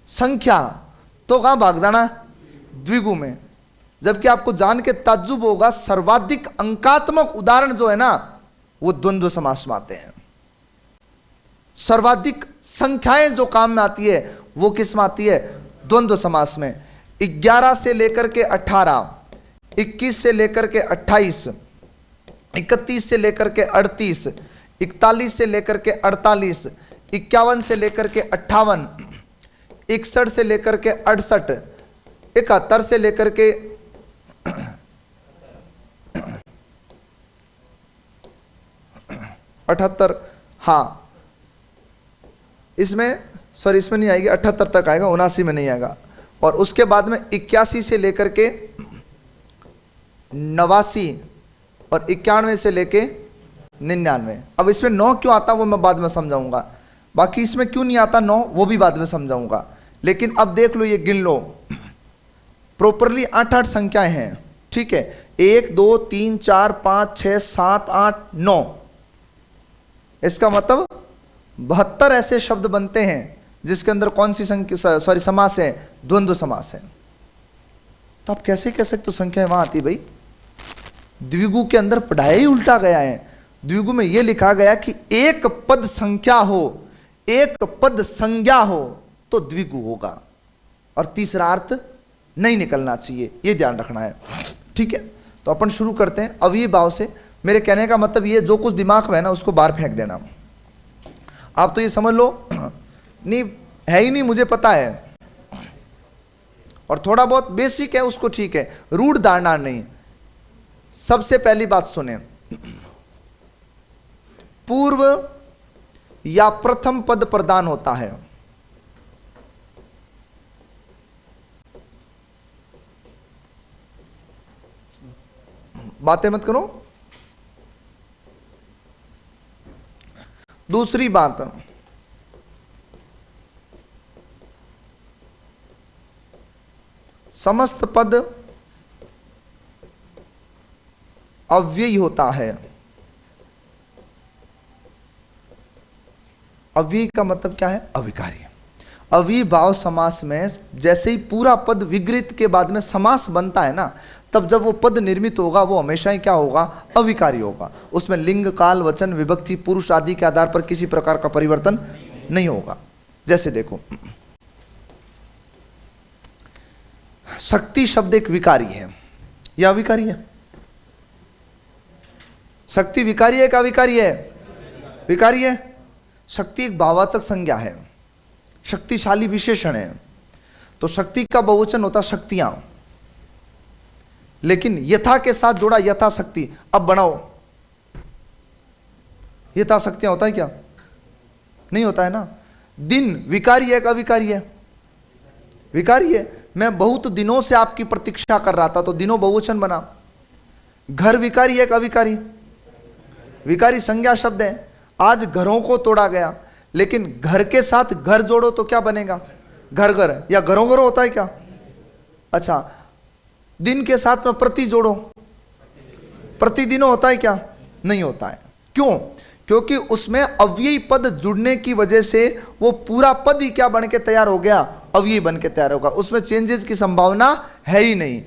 संख्या, तो कहां भाग जाना? द्विगु में। जबकि आपको जान के ताज्जुब होगा, सर्वाधिक अंकात्मक उदाहरण जो है ना, वो द्वंद्व समास में आते हैं। सर्वाधिक संख्याएं जो काम में आती है वो किस में आती है? द्वंद्व समास में। 11 से लेकर के 18, 21 से लेकर के 28, 31 से लेकर के 38, 41 से लेकर के 48, 51 से लेकर के 58, 61 से लेकर के 68, 71 से लेकर के 78, हाँ इसमें सॉरी इसमें नहीं आएगी, 78 तक आएगा, 79 में नहीं आएगा। और उसके बाद में 81 से लेकर के 89 और 91 से लेके 99। अब इसमें 9 क्यों आता वो मैं बाद में समझाऊंगा। बाकी इसमें क्यों नहीं आता 9 वो भी बाद में समझाऊंगा। लेकिन अब देख लो, ये गिन लो प्रॉपरली 8-8 संख्याएं हैं, ठीक है। 1 2 3 4 5 6 7 8 9। इसका मतलब 72 ऐसे शब्द बनते हैं जिसके अंदर कौन सी संख्या समास है? द्वंद्व समास है। तो आप कैसे कह सकते हो संख्या वहां आती भाई? द्विगु के अंदर पढ़ाया ही उल्टा गया है। द्विगु में यह लिखा गया कि एक पद संख्या हो, एक पद संज्ञा हो तो द्विगु होगा, और तीसरा अर्थ नहीं निकलना चाहिए, यह ध्यान रखना है। ठीक है, तो अपन शुरू करते हैं अवयवी भाव से। मेरे कहने का मतलब ये, जो कुछ दिमाग में है ना उसको बाहर फेंक देना। आप तो ये समझ लो नहीं है ही नहीं, मुझे पता है, और थोड़ा बहुत बेसिक है उसको ठीक है, रूढ़ धारणा नहीं। सबसे पहली बात सुने, पूर्व या प्रथम पद प्रदान होता है। बातें मत करो। दूसरी बात, समस्त पद अव्ययी होता है। अव्ययी का मतलब क्या है? अविकारी। अव्ययी भाव समास में जैसे ही पूरा पद विग्रहित के बाद में समास बनता है ना, तब जब वो पद निर्मित होगा वो हमेशा ही क्या होगा? अविकारी होगा। उसमें लिंग, काल, वचन, विभक्ति, पुरुष आदि के आधार पर किसी प्रकार का परिवर्तन नहीं होगा। जैसे देखो, शक्ति शब्द एक विकारी है या अविकारी है? शक्ति विकारी है क्या अविकारी है? विकारी है। शक्ति एक भाववाचक संज्ञा है, शक्तिशाली विशेषण है, तो शक्ति का बहुवचन होता शक्तियां, लेकिन यथा के साथ जोड़ा यथाशक्ति। अब बनाओ, यथाशक्तियां होता है क्या? नहीं होता है ना। दिन विकारी है का विकारी है? विकारी है। मैं बहुत दिनों से आपकी प्रतीक्षा कर रहा था, तो दिनों बहुवचन बना। घर विकारी है का विकारी? विकारी संज्ञा शब्द है। आज घरों को तोड़ा गया, लेकिन घर के साथ घर जोड़ो तो क्या बनेगा? घर घर, या घरों घरों होता है क्या? अच्छा, दिन के साथ में प्रति जोड़ो, प्रतिदिनों होता है क्या? नहीं होता है। क्यों? क्योंकि उसमें अव्ययी पद जुड़ने की वजह से वो पूरा पद ही क्या बन के तैयार हो गया? अव्ययी बन के तैयार होगा, उसमें चेंजेस की संभावना है ही नहीं।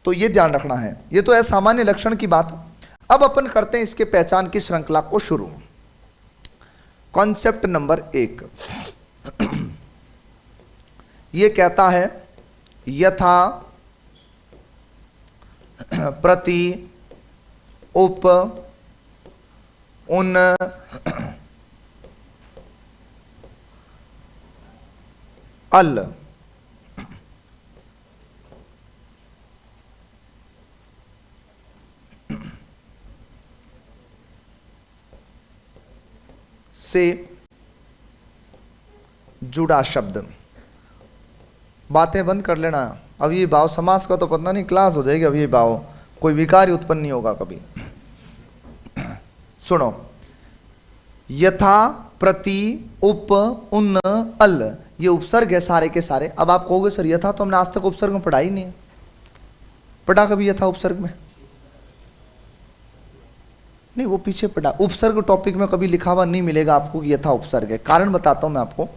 तो ये ध्यान रखना है। ये तो है सामान्य लक्षण की बात। अब अपन करते हैं इसके पहचान की श्रृंखला को शुरू। कॉन्सेप्ट नंबर 1 ये कहता है यथा, प्रति, उप, उन, अल। से जुड़ा शब्द। बातें बंद कर लेना। अब ये भाव समास का तो पता नहीं, क्लास हो जाएगी। अब ये भाव कोई विकारी उत्पन्न नहीं होगा कभी। सुनो, यथा, प्रति, उप, उन, अल, ये उपसर्ग है सारे के सारे। अब आप कहोगे सर यथा तो हमने आज तक उपसर्ग में पढ़ा ही नहीं है। पढ़ा कभी यथा उपसर्ग में? नहीं, वो पीछे पढ़ा। उपसर्ग टॉपिक में कभी लिखा हुआ नहीं मिलेगा आपको कि यथा उपसर्ग है। कारण बताता हूं मैं आपको।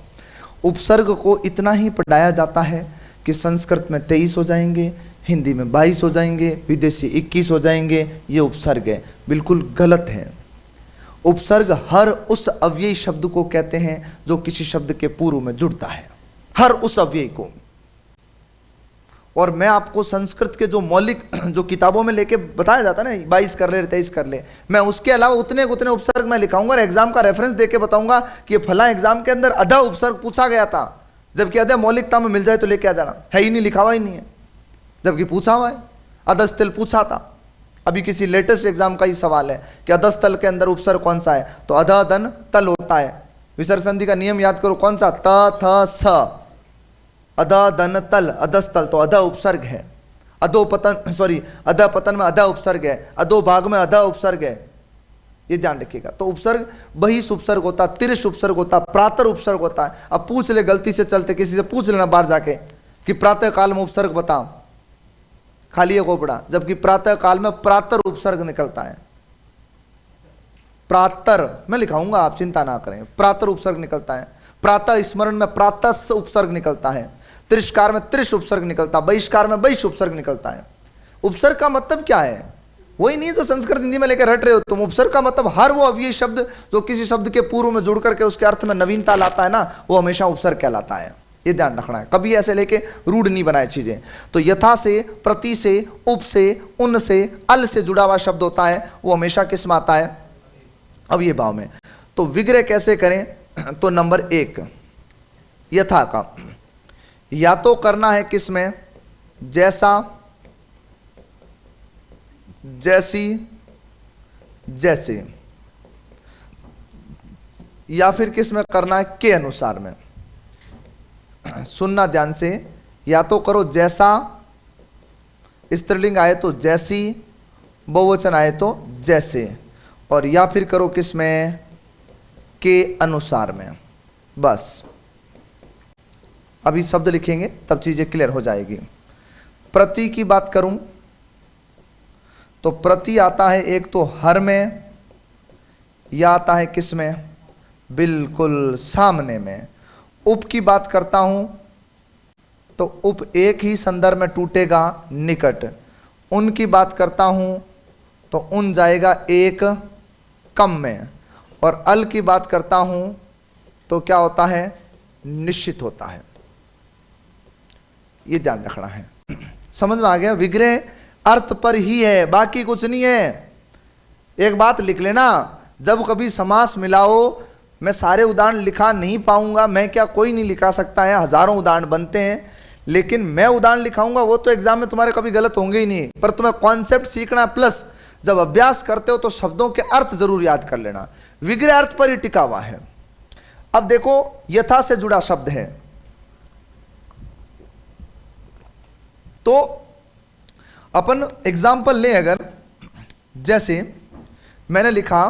उपसर्ग को इतना ही पढ़ाया जाता है कि संस्कृत में 23 हो जाएंगे, हिंदी में 22 हो जाएंगे, विदेशी 21 हो जाएंगे। ये उपसर्ग है, बिल्कुल गलत है। उपसर्ग हर उस अव्ययी शब्द को कहते हैं जो किसी शब्द के पूर्व में जुड़ता है, हर उस अव्ययी को। और मैं आपको संस्कृत के जो मौलिक जो किताबों में लेके बताया जाता है ना, 22 कर ले 23 कर ले, मैं उसके अलावा उतने उतने उपसर्ग मैं लिखाऊंगा और एग्जाम का रेफरेंस देके बताऊंगा कि फला एग्जाम के अंदर अधा उपसर्ग पूछा गया था, जबकि अधा मौलिकता में मिल जाए तो लेके आ जाना। है ही नहीं, लिखा हुआ ही नहीं है, जबकि पूछा हुआ है। अधस्थल पूछा था, अभी किसी लेटेस्ट एग्जाम का ही सवाल है कि अधस्थल के अंदर उपसर्ग कौन सा है, तो अध धन तल होता है। विसर्ग संधि का नियम याद करो, कौन सा? त थ स। अध धन तल, अधस्थल तो अध उपसर्ग है। अधो पतन, सॉरी, अध पतन में अध उपसर्ग है, अधो भाग में अध उपसर्ग है। ये ध्यान रखिएगा। तो उपसर्ग बहिष उपसर्ग होता, तिरछ उपसर्ग होता, प्रातर उपसर्ग होता है। अब पूछ ले, गलती से चलते किसी से पूछ लेना बाहर जाके कि प्रातः काल में उपसर्ग बता, खाली है कोपड़ा, जबकि प्रातः काल में प्रातर उपसर्ग निकलता है। प्रातर मैं लिखाऊंगा, आप चिंता ना करें, प्रातर उपसर्ग निकलता है। प्रातः स्मरण में प्रातः उपसर्ग निकलता है। त्रिशकार में त्रिश उपसर्ग निकलता, बहिष्कार में बहिष उपसर्ग निकलता है। उपसर्ग का मतलब क्या है? वही नहीं जो संस्कृत हिंदी में लेकर हट रहे हो तुम। उपसर्ग का मतलब हर वो अव्ययी शब्द जो किसी शब्द के पूर्व में जुड़ करके उसके अर्थ में नवीनता लाता है ना, वो हमेशा उपसर्ग कहलाता है। ये ध्यान रखना है, कभी ऐसे लेके रूढ़ नहीं बनाए चीजें। तो यथा से, प्रति से, उप से, उन से, अल से जुड़ा हुआ शब्द होता है वो हमेशा किस में आता है? अब ये भाव में। तो विग्रह कैसे करें? तो नंबर 1 यथा का या तो करना है किस में? जैसा, जैसी, जैसे, या फिर किस में करना है? के अनुसार में। सुनना ध्यान से, या तो करो जैसा, स्त्रीलिंग आए तो जैसी, बहुवचन आए तो जैसे, और या फिर करो किस में? के अनुसार में। बस अभी शब्द लिखेंगे तब चीजें क्लियर हो जाएगी। प्रति की बात करूं तो प्रति आता है एक तो हर में, या आता है किस में? बिल्कुल सामने में। उप की बात करता हूं तो उप एक ही संदर्भ में टूटेगा, निकट। उन की बात करता हूं तो उन जाएगा एक कम में। और अल की बात करता हूं तो क्या होता है? निश्चित होता है। ये ध्यान रखना है। समझ में आ गया? विग्रह अर्थ पर ही है, बाकी कुछ नहीं है। एक बात लिख लेना, जब कभी समास मिलाओ, मैं सारे उदाहरण लिखा नहीं पाऊंगा, मैं क्या, कोई नहीं लिखा सकता है, हजारों उदाहरण बनते हैं, लेकिन मैं उदाहरण लिखाऊंगा वो तो एग्जाम में तुम्हारे कभी गलत होंगे ही नहीं। पर तुम्हें कॉन्सेप्ट सीखना, प्लस जब अभ्यास करते हो तो शब्दों के अर्थ जरूर याद कर लेना। विग्रह अर्थ पर ही टिका हुआ है। अब देखो, यथा से जुड़ा शब्द है तो अपन एग्जाम्पल लें। अगर जैसे मैंने लिखा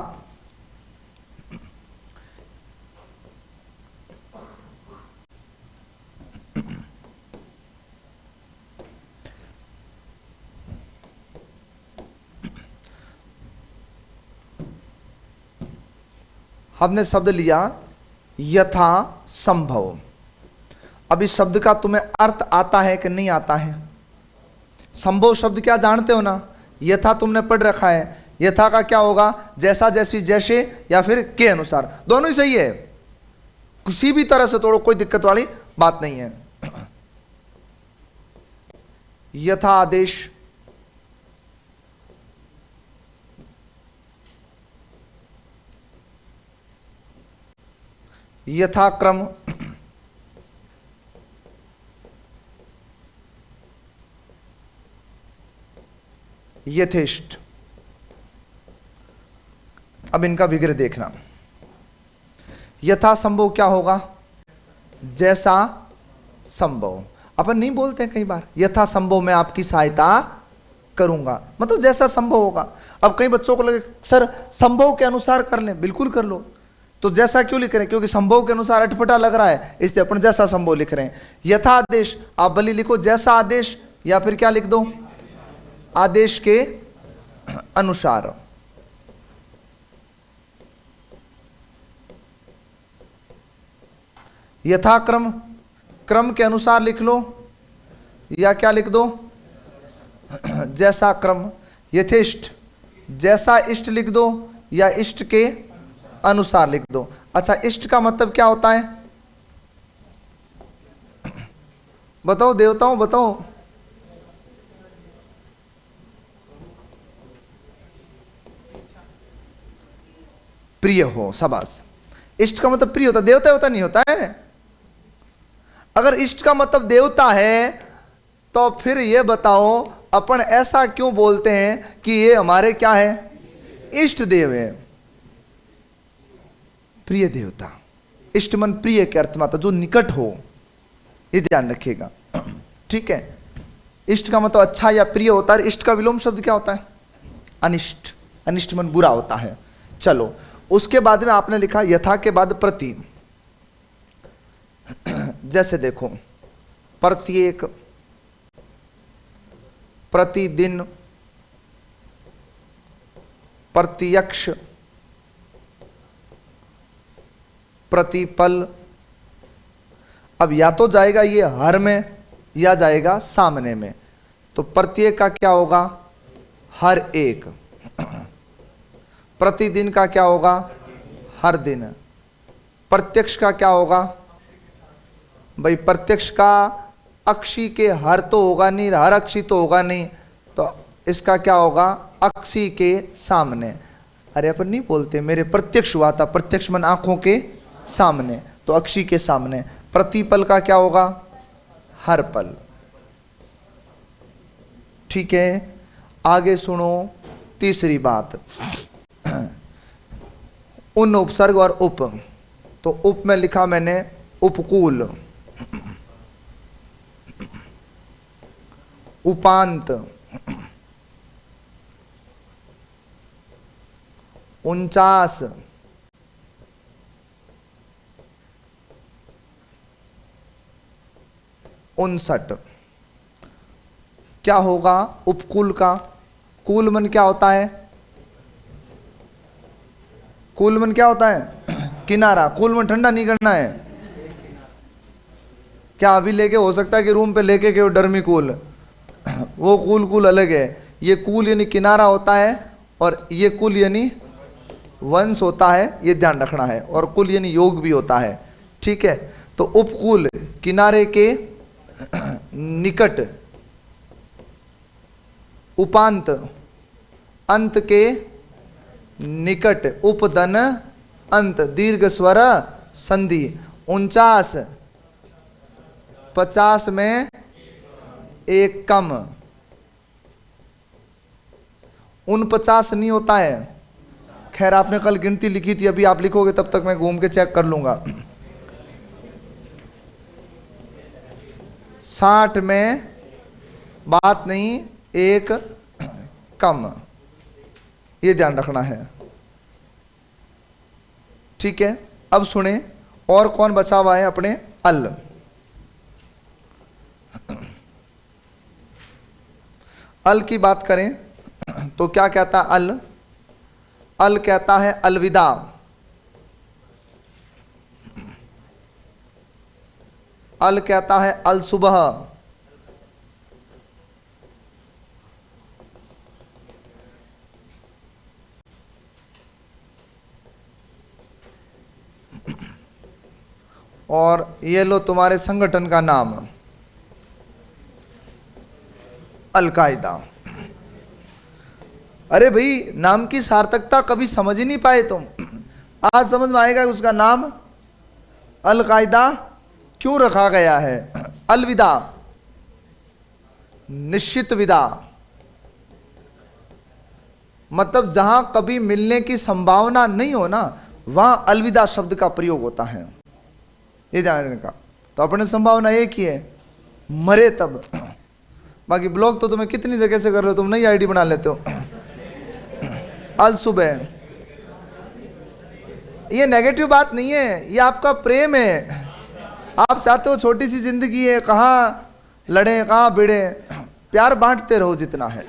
हमने शब्द लिया यथा संभव। अब इस शब्द का तुम्हें अर्थ आता है कि नहीं आता है? संभव शब्द क्या जानते हो ना? यथा तुमने पढ़ रखा है। यथा का क्या होगा? जैसा, जैसी, जैसे, या फिर के अनुसार। दोनों ही सही है, किसी भी तरह से तोड़ो, कोई दिक्कत वाली बात नहीं है। यथा आदेश, यथाक्रम, यथेष्ट। अब इनका विग्रह देखना। यथा संभव क्या होगा? जैसा संभव। अपन नहीं बोलते हैं कई बार, यथा संभव मैं आपकी सहायता करूंगा, मतलब जैसा संभव होगा। अब कई बच्चों को लगे सर संभव के अनुसार कर लें, बिल्कुल कर लो। तो जैसा क्यों लिख रहे हैं? क्योंकि संभव के अनुसार अटपटा लग रहा है, इसलिए अपन जैसा संभव लिख रहे हैं। यथा आदेश, आप भले लिखो जैसा आदेश, या फिर क्या लिख दो? आदेश के अनुसार। यथाक्रम, क्रम के अनुसार लिख लो, या क्या लिख दो? जैसा क्रम। यथेष्ट, जैसा इष्ट लिख दो, या इष्ट के अनुसार लिख दो। अच्छा, इष्ट का मतलब क्या होता है? बताओ देवताओं, बताओ। प्रिय हो, शाबाश। इष्ट का मतलब प्रिय होता, देवता होता नहीं होता है। अगर इष्ट का मतलब देवता है तो फिर ये बताओ अपन ऐसा क्यों बोलते हैं कि ये हमारे क्या है? इष्ट देव है। प्रिय देवता, इष्ट मन प्रिय के अर्थ में आता, जो निकट हो, ये ध्यान रखिएगा। ठीक है, इष्ट का मतलब अच्छा या प्रिय होता है। इष्ट का विलोम शब्द क्या होता है? अनिष्ट। अनिष्ट मन बुरा होता है। चलो, उसके बाद में आपने लिखा यथा के बाद प्रति। जैसे देखो, प्रत्येक, प्रतिदिन, प्रत्यक्ष, प्रतिपल। अब या तो जाएगा ये हर में या जाएगा सामने में। तो प्रत्येक का क्या होगा? हर एक। प्रतिदिन का क्या होगा? हर दिन। प्रत्यक्ष का क्या होगा? भाई प्रत्यक्ष का अक्षी के हर तो होगा नहीं, हर अक्षी तो होगा नहीं, तो इसका क्या होगा? अक्षी के सामने। अरे अपन नहीं बोलते मेरे प्रत्यक्ष हुआ था, प्रत्यक्ष मन आंखों के सामने, तो अक्षी के सामने। प्रतिपल का क्या होगा? हर पल। ठीक है, आगे सुनो तीसरी बात, उन उपसर्ग और उप। तो उप में लिखा मैंने उपकूल, उपांत, उनचास, उनसठ। क्या होगा उपकूल का? कूल मन क्या होता है? कूल मन क्या होता है? किनारा। कूल मन ठंडा नहीं करना है क्या? अभी लेके हो सकता है कि रूम पे लेके के डर्मी कूल, वो कूल कूल अलग है। ये कूल यानी किनारा होता है, और ये कुल यानी वंश होता है, ये ध्यान रखना है। और कुल यानी योग भी होता है। ठीक है, तो उपकूल किनारे के निकट, उपांत अंत के निकट, उपदन अंत, दीर्घ स्वर संधि। 49 50 में एक कम। 49 नहीं होता है। खैर आपने कल गिनती लिखी थी, अभी आप लिखोगे तब तक मैं घूम के चेक कर लूंगा। 60 में बात नहीं, एक कम, ये ध्यान रखना है। ठीक है, अब सुने और कौन बचा हुआ है अपने? अल। अल की बात करें तो क्या कहता है अल? अल कहता है अलविदा। अल कहता है अल सुबह। और ये लो तुम्हारे संगठन का नाम, अल-कायदा। अरे भाई, नाम की सार्थकता कभी समझ ही नहीं पाए तुम। आज समझ में आएगा उसका नाम अल-कायदा क्यों रखा गया है। अलविदा, निश्चित विदा, मतलब जहां कभी मिलने की संभावना नहीं हो ना, वहां अलविदा शब्द का प्रयोग होता है, ये जानने का। तो अपने संभावना एक ही है, मरे तब। बाकी ब्लॉग तो तुम्हें कितनी जगह से कर रहे हो, तुम नई आईडी बना लेते हो। अल सुबह, ये नेगेटिव बात नहीं है, ये आपका प्रेम है। आप चाहते हो छोटी सी जिंदगी है, कहाँ लड़े कहाँ भिड़े, प्यार बांटते रहो जितना है।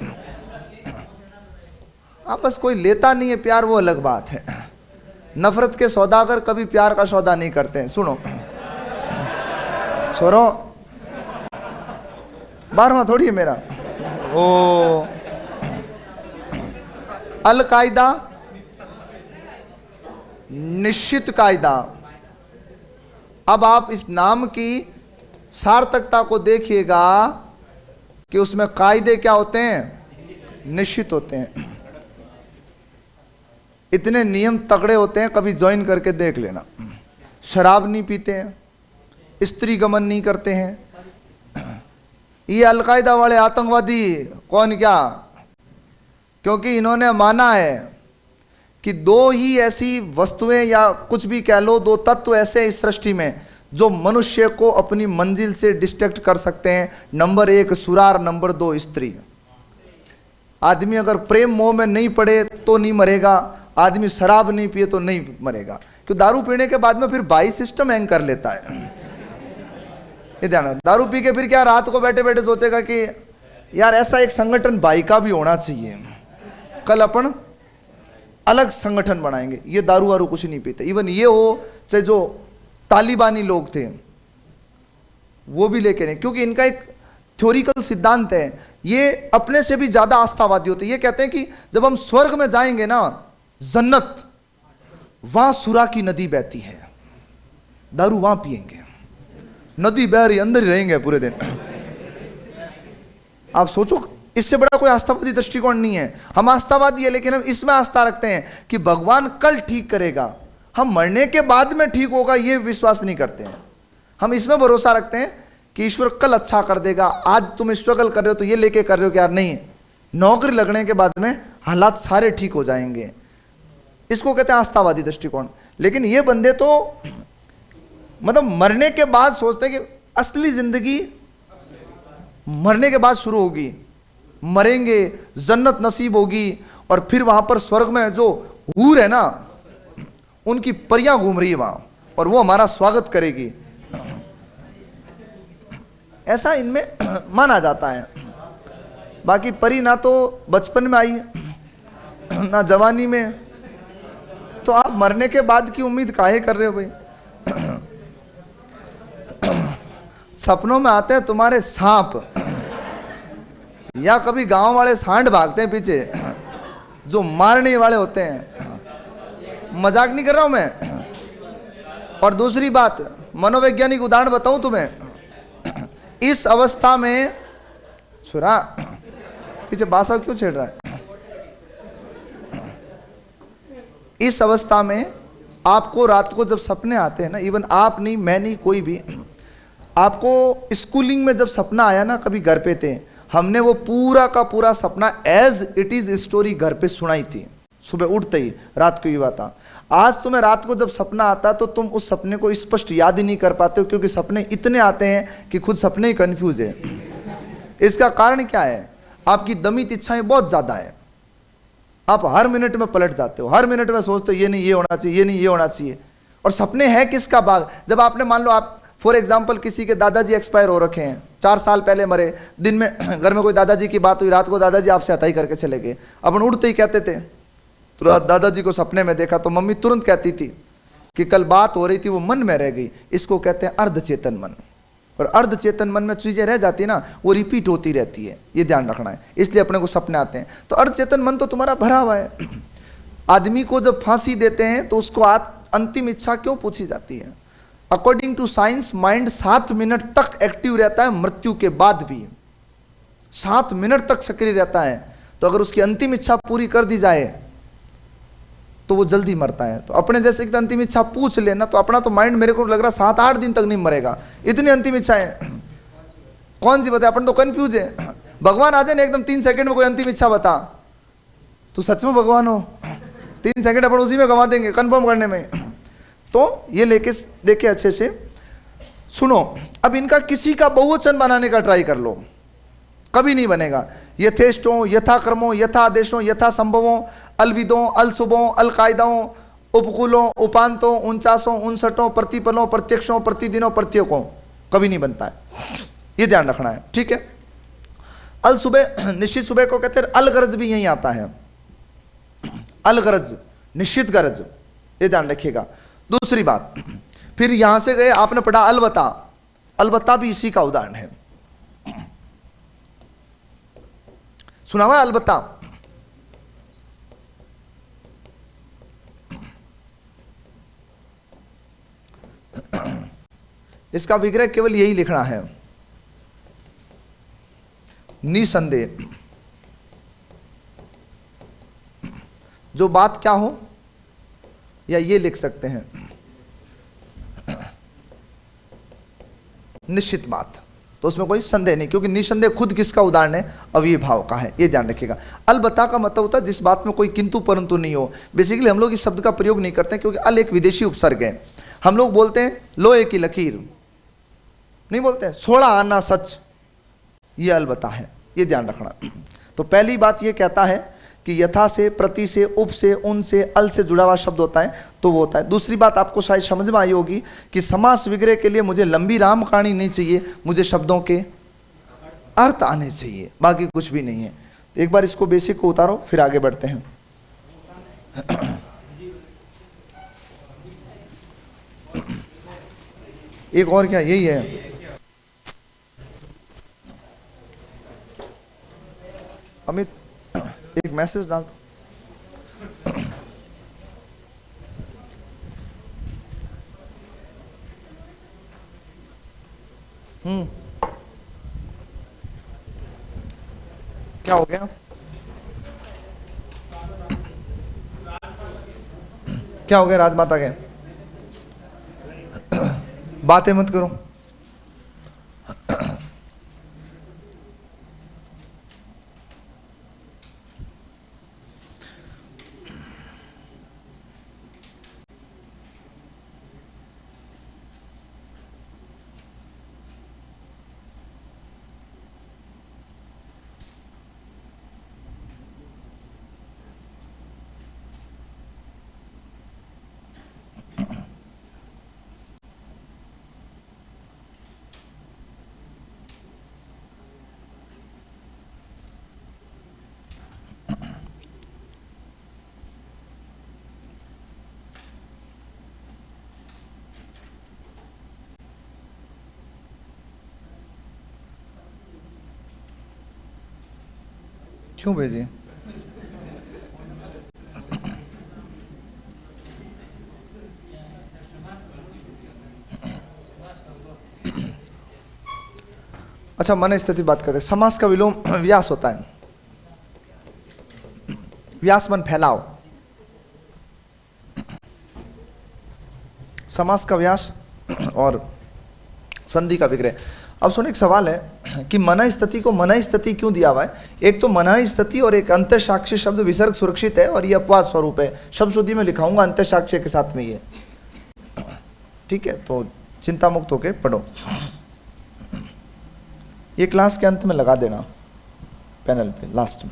आप बस कोई लेता नहीं है प्यार, वो अलग बात है। नफरत के सौदागर कभी प्यार का सौदा नहीं करते हैं। सुनो छोरो, 12वां थोड़ी है मेरा। ओ अल-कायदा, निश्चित कायदा। अब आप इस नाम की सार्थकता को देखिएगा कि उसमें कायदे क्या होते हैं? निश्चित होते हैं। इतने नियम तगड़े होते हैं, कभी ज्वाइन करके देख लेना। शराब नहीं पीते हैं, स्त्री गमन नहीं करते हैं। ये अल-कायदा वाले आतंकवादी कौन क्या, क्योंकि इन्होंने माना है कि दो ही ऐसी वस्तुएं या कुछ भी कह लो, दो तत्व ऐसे इस सृष्टि में जो मनुष्य को अपनी मंजिल से डिस्ट्रैक्ट कर सकते हैं। नंबर 1 सुरार, नंबर 2 स्त्री। आदमी अगर प्रेम मोह में नहीं पड़े तो नहीं मरेगा, आदमी शराब नहीं पिए तो नहीं मरेगा। क्यों? दारू पीने के बाद में फिर बाई सिस्टम हैंग कर लेता है। ये ध्यान, दारू पी के फिर क्या रात को बैठे बैठे सोचेगा कि यार ऐसा एक संगठन बाई का भी होना चाहिए, कल अपन अलग संगठन बनाएंगे। ये दारू वारू कुछ नहीं पीते। इवन ये हो चाहे जो तालिबानी लोग थे, वो भी लेके नहीं, क्योंकि इनका एक थ्योरिकल सिद्धांत है, ये अपने से भी ज्यादा आस्थावादी होते हैं। ये कहते हैं कि जब हम स्वर्ग में जाएंगे ना, जन्नत, वहां सुरा की नदी बहती है, दारू वहां पिएंगे, नदी बह रही, अंदर ही रहेंगे पूरे दिन। आप सोचो, इससे बड़ा कोई आस्थावादी दृष्टिकोण नहीं है। हम आस्थावादी है, लेकिन हम इसमें आस्था रखते हैं कि भगवान कल ठीक करेगा, हम मरने के बाद में ठीक होगा, ये विश्वास नहीं करते हैं। हम इसमें भरोसा रखते हैं कि ईश्वर कल अच्छा कर देगा। आज तुम स्ट्रगल कर रहे हो तो ये लेके कर रहे हो कि यार नहीं, नौकरी लगने के बाद में हालात सारे ठीक हो जाएंगे। इसको कहते हैं आस्थावादी दृष्टिकोण। लेकिन ये बंदे तो मतलब मरने के बाद सोचते हैं कि असली जिंदगी मरने के बाद शुरू होगी, मरेंगे, जन्नत नसीब होगी, और फिर वहां पर स्वर्ग में जो हूर है ना, उनकी परियां घूम रही है वहां, और वो हमारा स्वागत करेगी। ऐसा इनमें माना जाता है। बाकी परी ना तो बचपन में आई ना जवानी में, तो आप मरने के बाद की उम्मीद काहे कर रहे हो भाई? सपनों में आते हैं तुम्हारे सांप, या कभी गांव वाले सांड भागते हैं पीछे जो मारने वाले होते हैं। मजाक नहीं कर रहा हूं मैं। और दूसरी बात, मनोवैज्ञानिक उदाहरण बताऊं तुम्हें, इस अवस्था में छुरा पीछे बासा क्यों छेड़ रहा है? इस अवस्था में आपको रात को जब सपने आते हैं ना, इवन आप नहीं, मैं नहीं, कोई भी, आपको स्कूलिंग में जब सपना आया ना, कभी घर पे थे, हमने वो पूरा का पूरा सपना एज इट इज स्टोरी घर पे सुनाई थी, सुबह उठते ही रात को ये बात था। आज तुम्हें रात को जब सपना आता तो तुम उस सपने को स्पष्ट याद ही नहीं कर पाते हो, क्योंकि सपने इतने आते हैं कि खुद सपने ही कंफ्यूज है। इसका कारण क्या है? आपकी दमित इच्छाएं बहुत ज्यादा है। आप हर मिनट में पलट जाते हो, हर मिनट में सोचते हो ये नहीं ये होना चाहिए, ये नहीं ये होना चाहिए। और सपने हैं किसका बाग? जब आपने मान लो, आप फॉर एग्जाम्पल किसी के दादाजी एक्सपायर हो रखे हैं, 4 साल पहले मरे, दिन में घर में कोई दादाजी की बात हुई, रात को दादाजी आपसे हताई करके चले गए, अपन उठते ही कहते थे तो दादाजी को सपने में देखा, तो मम्मी तुरंत कहती थी कि कल बात हो रही थी वो मन में रह गई। इसको कहते हैं अर्धचेतन मन। और अर्धचेतन मन में चीजें रह जाती है ना, वो रिपीट होती रहती है, ये ध्यान रखना है। इसलिए अपने को सपने आते हैं। तो अर्धचेतन मन तो तुम्हारा भरा हुआ है। आदमी को जब फांसी देते हैं तो उसको अंतिम इच्छा क्यों पूछी जाती है? According to science, mind 7 minute तक एक्टिव रहता है मृत्यु के बाद भी, 7 मिनट तक सक्रिय रहता है। तो अगर उसकी अंतिम इच्छा पूरी कर दी जाए तो वो जल्दी मरता है। तो अपने जैसे कि अंतिम इच्छा पूछ लेना, तो अपना तो माइंड मेरे को लग रहा 7-8 दिन तक नहीं मरेगा, इतनी अंतिम इच्छाएं कौन सी बताए? अपन तो कंफ्यूज है। भगवान आ जाए ना एकदम 3 सेकंड में कोई अंतिम इच्छा बता, तो सच में भगवान हो, 3 सेकंड अपन उसी में गंवा देंगे कंफर्म करने में। तो ये लेके देखे अच्छे से सुनो। अब इनका किसी का बहुवचन बनाने का ट्राई कर लो, कभी नहीं बनेगा। यथेष्टों, यथाक्रमों, यथादेशों, यथा संभवों, अलविदों, अलसुबों, अलकायदाओं, उपकूलों, उपांतों, 49, 59, प्रतिपलों, प्रत्यक्षों, प्रतिदिनों, प्रत्येकों, कभी नहीं बनता है। ये ध्यान रखना है, ठीक है। अलसुबह, निश्चित सुबह को कहते हैं। अलगरज भी यही आता है, अलगरज, निश्चित गरज, ये ध्यान रखिएगा। दूसरी बात, फिर यहां से गए, आपने पढ़ा अलबत्ता, अलबत्ता भी इसी का उदाहरण है। सुना हुआ अलबत्ता? इसका विग्रह केवल यही लिखना है, निसंदेह। जो बात क्या हो, या ये लिख सकते हैं निश्चित बात, तो उसमें कोई संदेह नहीं, क्योंकि निसंदेह खुद किसका उदाहरण है? अव्यय भाव का है, ये ध्यान रखिएगा। अलबत्ता का मतलब होता है जिस बात में कोई किंतु परंतु नहीं हो। बेसिकली हम लोग इस शब्द का प्रयोग नहीं करते हैं, क्योंकि अल एक विदेशी उपसर्ग है। हम लोग बोलते हैं लोहे की लकीर, नहीं बोलते हैं 16 आना सच, ये अलबत्ता है, ये ध्यान रखना। तो पहली बात ये कहता है कि यथा से, प्रति से, उप से, उन से, अल से जुड़ा हुआ शब्द होता है तो वो होता है। दूसरी बात आपको शायद समझ में आई होगी कि समास विग्रह के लिए मुझे लंबी राम कहानी नहीं चाहिए, मुझे शब्दों के अर्थ आने चाहिए, बाकी कुछ भी नहीं है। एक बार इसको बेसिक को उतारो, फिर आगे बढ़ते हैं। एक और क्या, यही है मैसेज डाल दो। क्या हो गया? क्या हो गया राजमाता के? बातें मत करो। क्यों भेजी? अच्छा, मन स्थिति बात करते हैं। समास का विलोम व्यास होता है। व्यास मन फैलाओ। समास का व्यास और संधि का विग्रह। अब सुनो, एक सवाल है कि मन स्थिति को मन स्थिति क्यों दिया हुआ है? एक तो मन स्थिति और एक अंत साक्ष्य शब्द विसर्ग सुरक्षित है और ये अपवाद स्वरूप है। शब्द शुद्धि में लिखाऊंगा अंत साक्ष्य के साथ में ये, ठीक है? तो चिंता मुक्त होके पढ़ो। ये क्लास के अंत में लगा देना पैनल पे लास्ट में।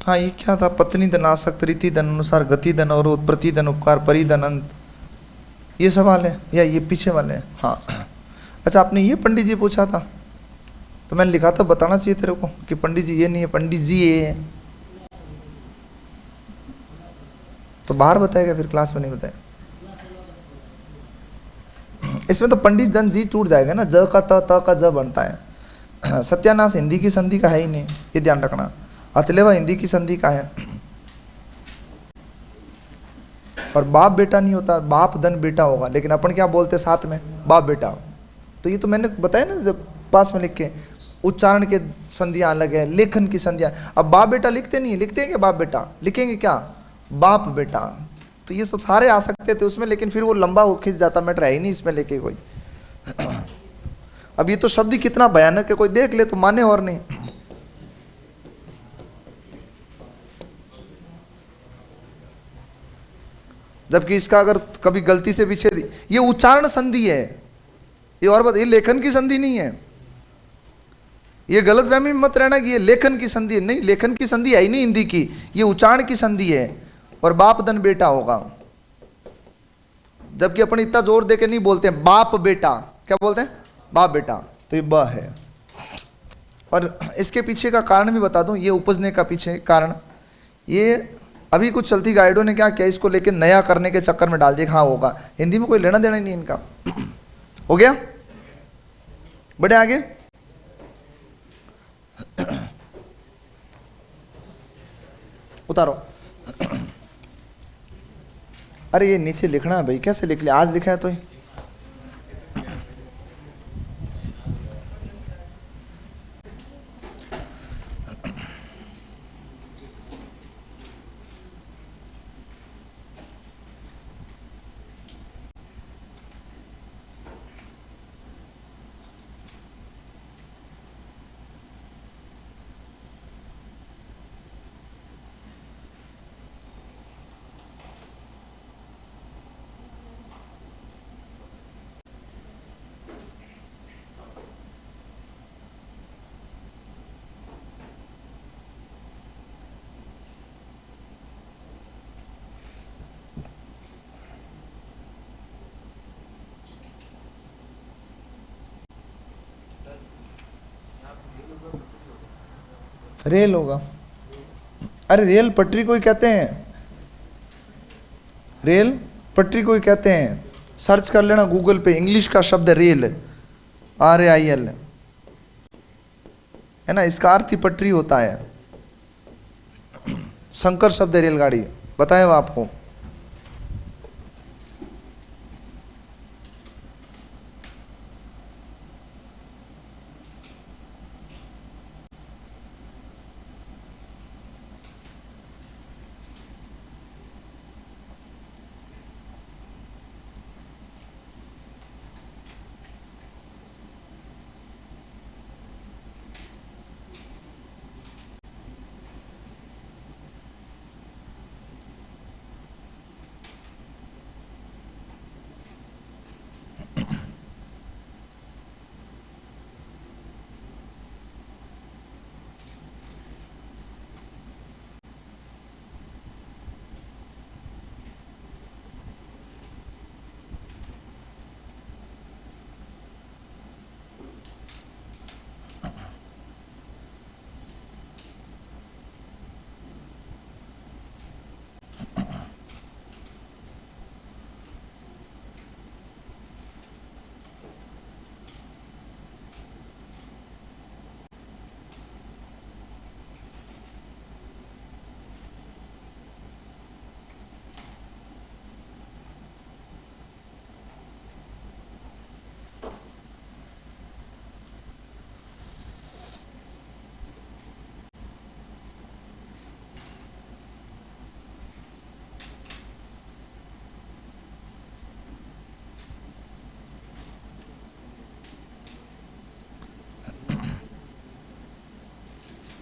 हाँ, ये क्या था? पत्नी धन आसक्त, रीति धन अनुसार, गति धन अवरोध, प्रति धन उपकार, परिधन अंत, ये सवाल है या ये पीछे वाले हैं? हाँ। अच्छा, आपने ये पंडित जी पूछा था तो मैंने लिखा था बताना चाहिए तेरे को कि पंडित जी ये नहीं है, पंडित जी ये है। तो बाहर बताएगा, फिर क्लास में नहीं बताएगा। इसमें तो पंडित जन जी टूट जाएगा ना, ज का त का ज बनता है। सत्यानाश हिंदी की संधि का है ही नहीं, ये ध्यान रखना। अतलेवा हिंदी की संधि का है। और बाप बेटा नहीं होता, बाप धन बेटा होगा, लेकिन अपन क्या बोलते साथ में? बाप बेटा। तो ये तो मैंने बताया ना जब पास में लिख के, उच्चारण के संधियां अलग है, लेखन की संधियां। अब बाप बेटा लिखते नहीं है, लिखते हैं क्या बाप बेटा? लिखेंगे क्या? बाप बेटा। तो ये तो सारे आ सकते थे उसमें, लेकिन फिर वो लंबा हो खिंच जाता, मैटर है ही नहीं इसमें लेके कोई। अब ये तो शब्द ही कितना भयानक है, कोई देख ले तो माने और नहीं। जबकि इसका अगर कभी गलती से विच्छेद, ये उच्चारण संधि है ये, और बात, ये लेखन की संधि नहीं है। ये गलत फहमी में मत रहना कि ये लेखन की संधि है। नहीं, लेखन की संधि है ही नहीं हिंदी की, ये उच्चारण की संधि है। और बाप धन बेटा होगा, जबकि अपन इतना जोर देके नहीं बोलते हैं बाप बेटा, क्या बोलते हैं? बाप बेटा। तो ये ब है। और इसके पीछे का कारण भी बता दूं, ये उपजने का पीछे कारण, ये अभी कुछ चलती गाइडों ने क्या किया, इसको लेके नया करने के चक्कर में डाल दिया। हाँ होगा, हिंदी में कोई लेना देना ही नहीं इनका। हो गया? बढ़े आगे। उतारो। अरे ये नीचे लिखना है भाई, कैसे लिख लिया? आज लिखा है तो ही। रेल होगा। अरे रेल पटरी को ही कहते हैं, रेल पटरी को ही कहते हैं। सर्च कर लेना गूगल पे, इंग्लिश का शब्द है रेल, RAIL, है ना, इसका अर्थ ही पटरी होता है। संकर शब्द है रेलगाड़ी, बताया आपको।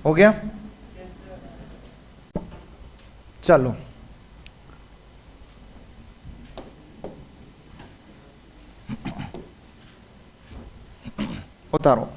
हो गया, चलो। उतारो।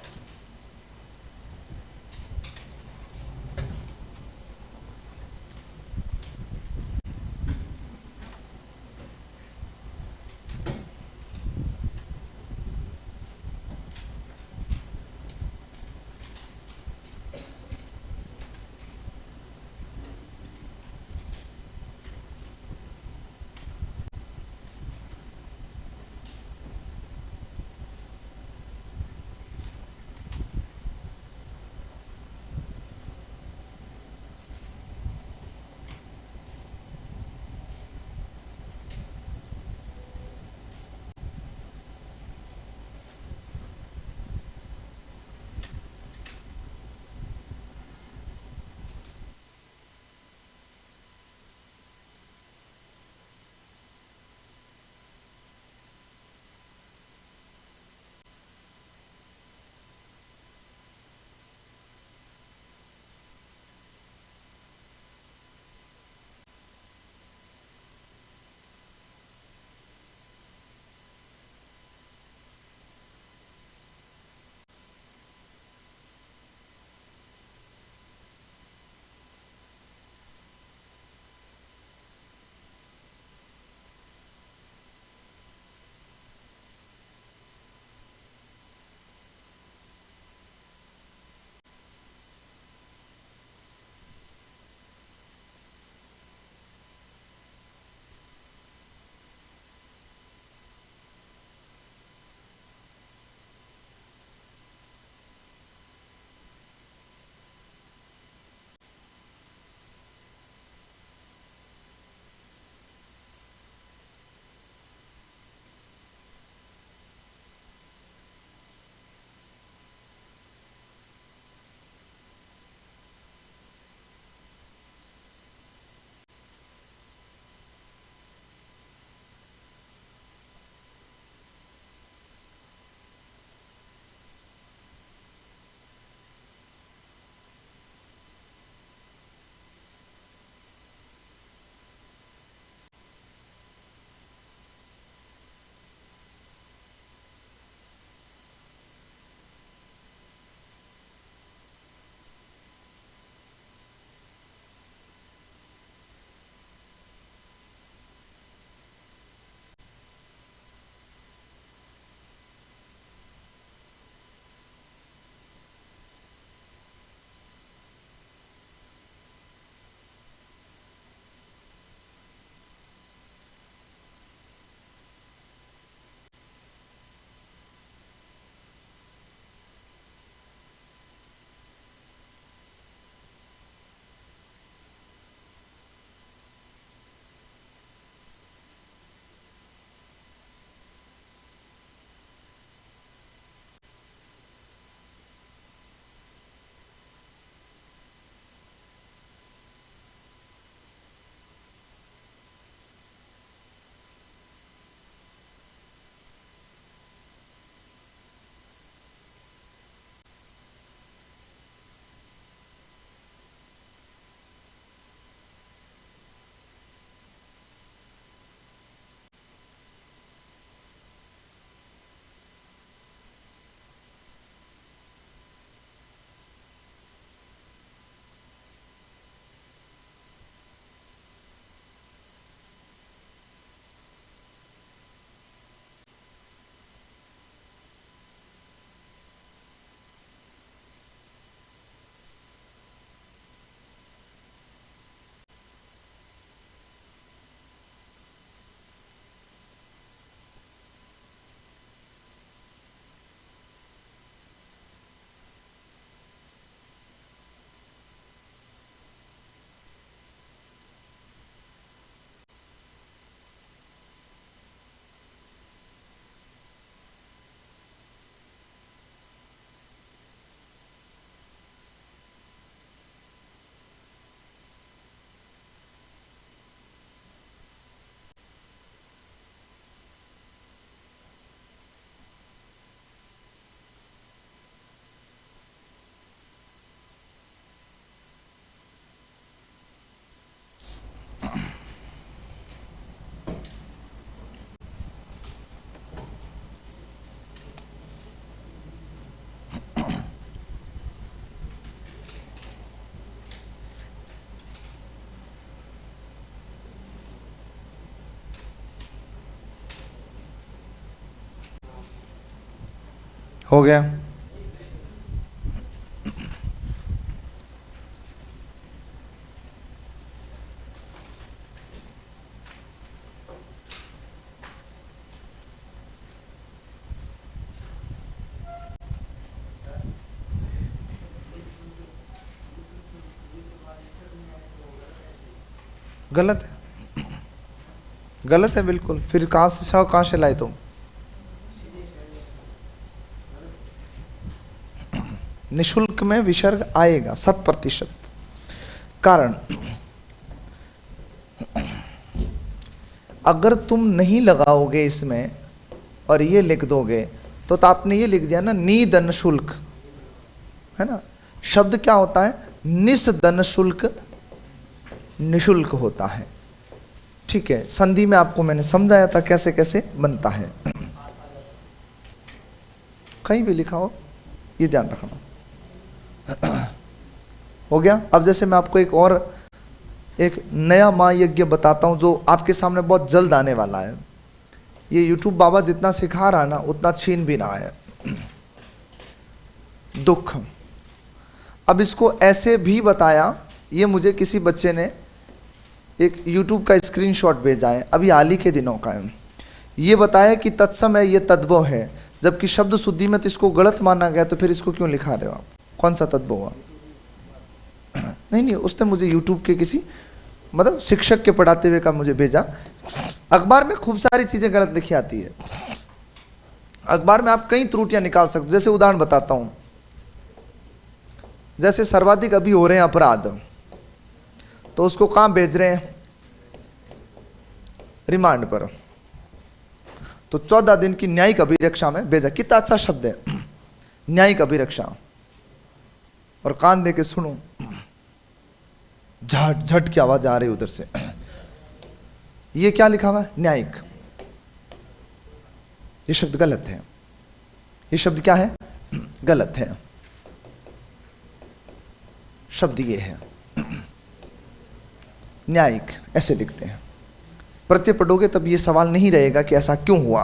हो गया। गलत है, गलत है बिल्कुल। फिर कहाँ से छा कहाँ से लाए तुम? निशुल्क में विसर्ग आएगा 100%। कारण, अगर तुम नहीं लगाओगे इसमें और ये लिख दोगे तो आपने ये लिख दिया ना निधन शुल्क, है ना। शब्द क्या होता है? निस्धन शुल्क निशुल्क होता है। ठीक है, संधि में आपको मैंने समझाया था कैसे कैसे बनता है, कहीं भी लिखा हो ये ध्यान रखना। हो गया। अब जैसे मैं आपको एक नया महायज्ञ बताता हूं जो आपके सामने बहुत जल्द आने वाला है। ये यूट्यूब बाबा जितना सिखा रहा है ना उतना छीन भी रहा है। दुख। अब इसको ऐसे भी बताया, ये मुझे किसी बच्चे ने एक यूट्यूब का स्क्रीनशॉट भेजा है, अभी हाल ही के दिनों का है। ये बताया कि तत्सम है, ये तद्भव है, जबकि शब्द शुद्धि में तो इसको गलत माना गया, तो फिर इसको क्यों लिखा रहे हो आप? कौन सा तद्भव हुआ? नहीं, उसने मुझे यूट्यूब के किसी मतलब शिक्षक के पढ़ाते हुए का मुझे भेजा। अखबार में खूब सारी चीजें गलत लिखी आती है। अखबार में आप कई त्रुटियां निकाल सकते। जैसे उदाहरण बताता हूं, जैसे सर्वाधिक अभी हो रहे हैं अपराध, तो उसको कहां भेज रहे हैं? रिमांड पर। तो 14 दिन की न्यायिक अभिरक्षा में भेजा। कितना अच्छा शब्द है, न्यायिक अभिरक्षा। और कान दे के सुनो, झट झट की आवाज आ रही उधर से। ये क्या लिखा हुआ है? न्यायिक। ये शब्द गलत है। ये शब्द क्या है? गलत है। शब्द ये है न्यायिक, ऐसे लिखते हैं। प्रत्यय पढ़ोगे तब ये सवाल नहीं रहेगा कि ऐसा क्यों हुआ।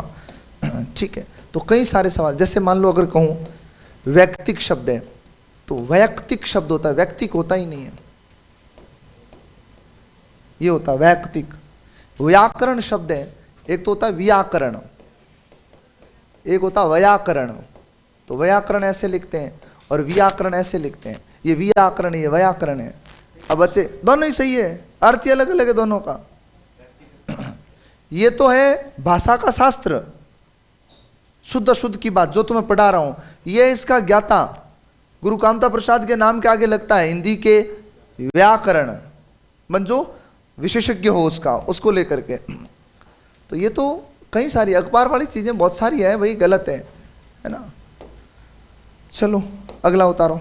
ठीक है, तो कई सारे सवाल, जैसे मान लो अगर कहूं वैयक्तिक शब्द है, तो वैयक्तिक शब्द होता है, व्यक्तिक होता ही नहीं है, ये होता है वैयक्तिक। व्याकरण शब्द है, एक तो होता है व्याकरण, एक होता है व्याकरण। तो व्याकरण ऐसे लिखते हैं और व्याकरण ऐसे लिखते हैं। ये व्याकरण, ये व्याकरण है। अब बच्चे दोनों ही सही है, अर्थ ही अलग अलग है दोनों का। ये तो है भाषा का शास्त्र, शुद्ध शुद्ध की बात जो तुम्हें पढ़ा रहा हूं, ये इसका ज्ञाता गुरु कामता प्रसाद के नाम के आगे लगता है हिंदी के व्याकरण, मन जो विशेषज्ञ हो उसका, उसको लेकर के। तो ये तो कई सारी अखबार वाली चीजें बहुत सारी है भाई, गलत है ना। चलो अगला उतारो।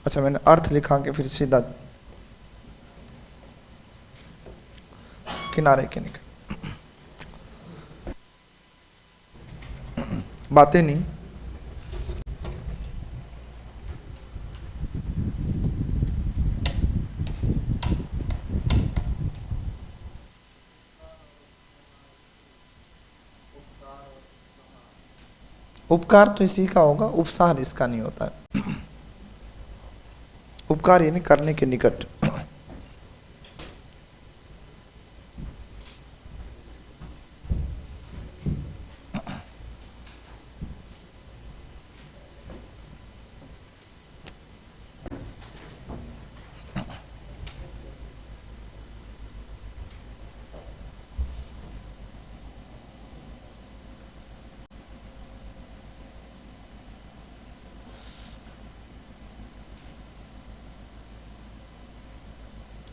अच्छा, मैंने अर्थ लिखा के फिर सीधा किनारे के निकल बातें नहीं। उपकार तो इसी का होगा, उपसार इसका नहीं होता है। उपकार यानी करने के निकट।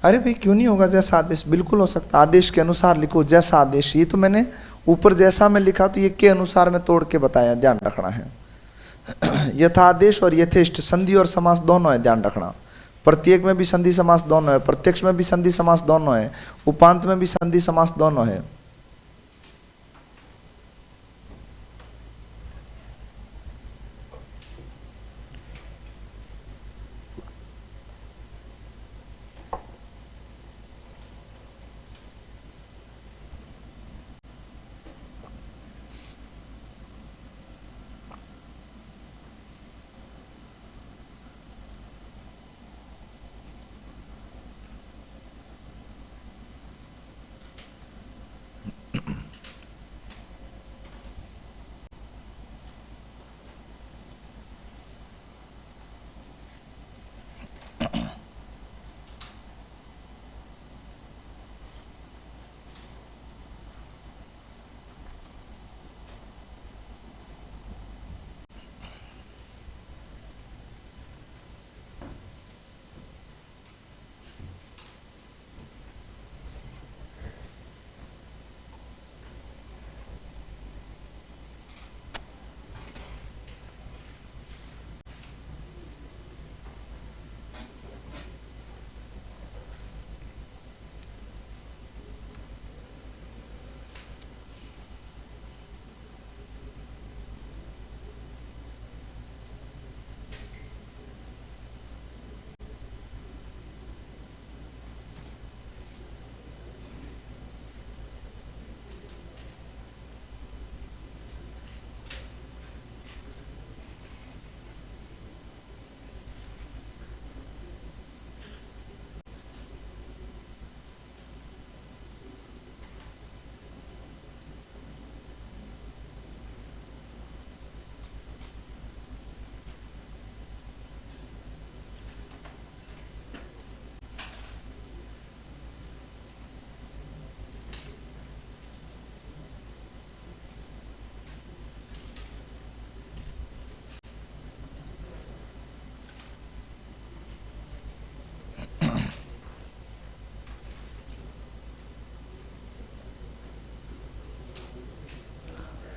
अरे भाई क्यों नहीं होगा जैसा आदेश, बिल्कुल हो सकता। आदेश के अनुसार लिखो, जैसा आदेश। ये तो मैंने ऊपर जैसा में लिखा तो ये के अनुसार में तोड़ के बताया, ध्यान रखना है। यथादेश और यथेष्ट संधि और समास दोनों है, ध्यान रखना। प्रत्येक में भी संधि समास दोनों है, प्रत्यक्ष में भी संधि समास दोनों है, उपांत में भी संधि समास दोनों है।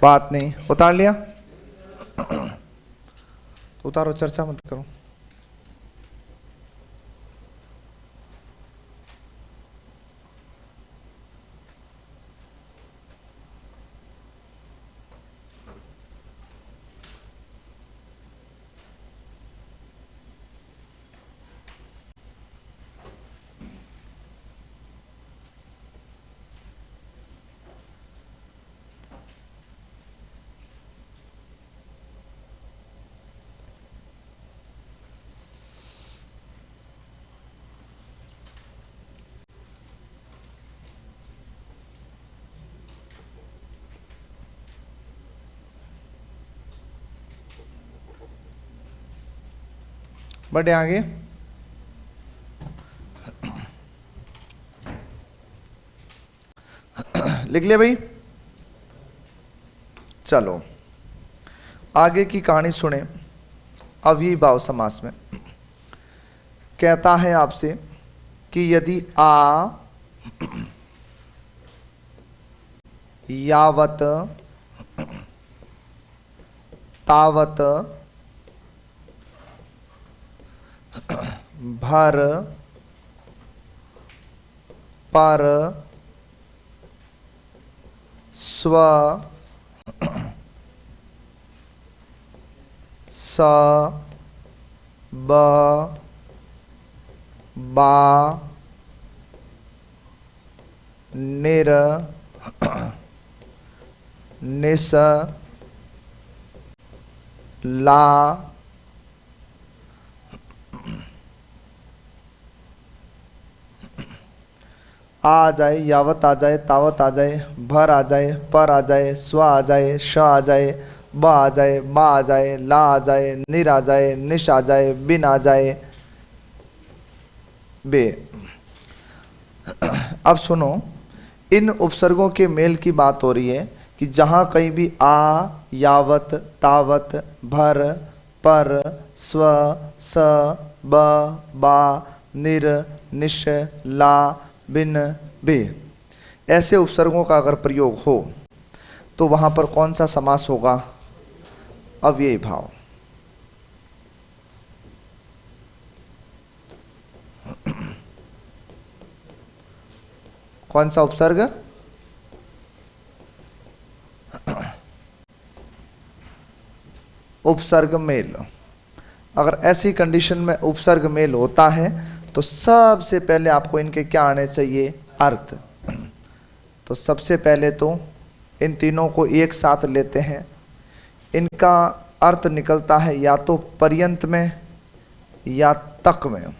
बात नहीं, उतार लिया तो उतारो, चर्चा मत करो। बढ़े आगे। लिख लिया भाई? चलो आगे की कहानी सुने। अव्ययीभाव समास में कहता है आपसे कि यदि आ यावत तावत भर पर स्व स ब बा निर निस ला आ जाए, यावत आ जाए, तावत आ जाए, भर आ जाए, पर आ जाए, स्व आ जाए, श आ जाए, ब आ जाए, बा आ जाए, ला आ जाए, निर आ जाए, निश आ जाए, बिन आ जाए, बे। अब सुनो, इन उपसर्गों के मेल की बात हो रही है कि जहां कहीं भी आ, यावत, तावत, भर, पर, स्व, स, ब, बा, निर, निश, ला, बिन, बे ऐसे उपसर्गों का अगर प्रयोग हो तो वहां पर कौन सा समास होगा? अव्ययी भाव। कौन सा उपसर्ग? उपसर्ग मेल। अगर ऐसी कंडीशन में उपसर्ग मेल होता है तो सबसे पहले आपको इनके क्या आने चाहिए? अर्थ। तो सबसे पहले तो इन तीनों को एक साथ लेते हैं, इनका अर्थ निकलता है या तो पर्यंत में या तक में।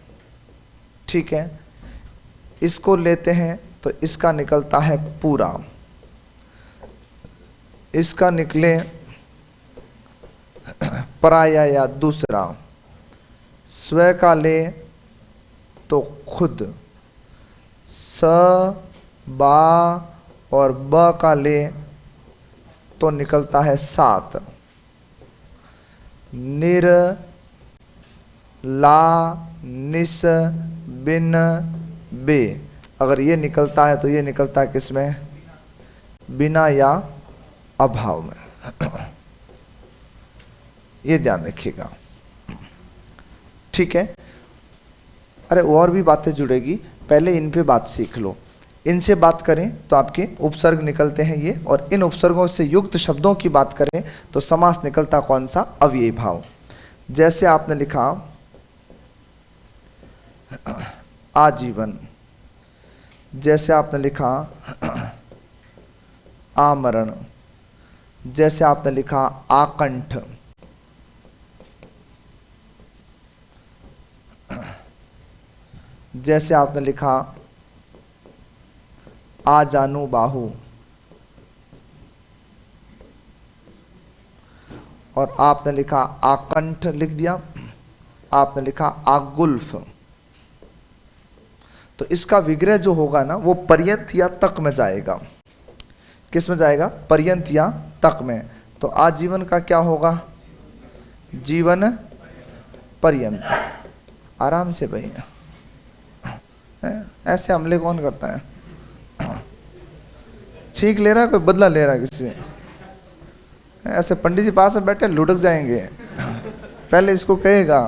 ठीक है, इसको लेते हैं तो इसका निकलता है पूरा, इसका निकले पराया या दूसरा, स्व का ले तो खुद, स, बा और ब का ले तो निकलता है सात, निर, ला, निस, बिन, बे। अगर ये निकलता है तो ये निकलता है किसमें? बिना या अभाव में। ये ध्यान रखिएगा। ठीक है, अरे और भी बातें जुड़ेगी, पहले इन पे बात सीख लो। इनसे बात करें तो आपके उपसर्ग निकलते हैं ये, और इन उपसर्गों से युक्त शब्दों की बात करें तो समास निकलता कौन सा? अव्ययी भाव। जैसे आपने लिखा आजीवन, जैसे आपने लिखा आमरण, जैसे आपने लिखा आकंठ, जैसे आपने लिखा आ जानू बाहु, और आपने लिखा आकंठ लिख दिया, आपने लिखा आगुल्फ। तो इसका विग्रह जो होगा ना वो पर्यंत या तक में जाएगा। किस में जाएगा? पर्यंत या तक में। तो आजीवन का क्या होगा? जीवन पर्यंत। आराम से भाई, ऐसे हमले कौन करता है? छींक ले रहा है कोई, बदला ले रहा है किसी? ऐसे पंडित जी पास में बैठे लुढ़क जाएंगे। पहले इसको कहेगा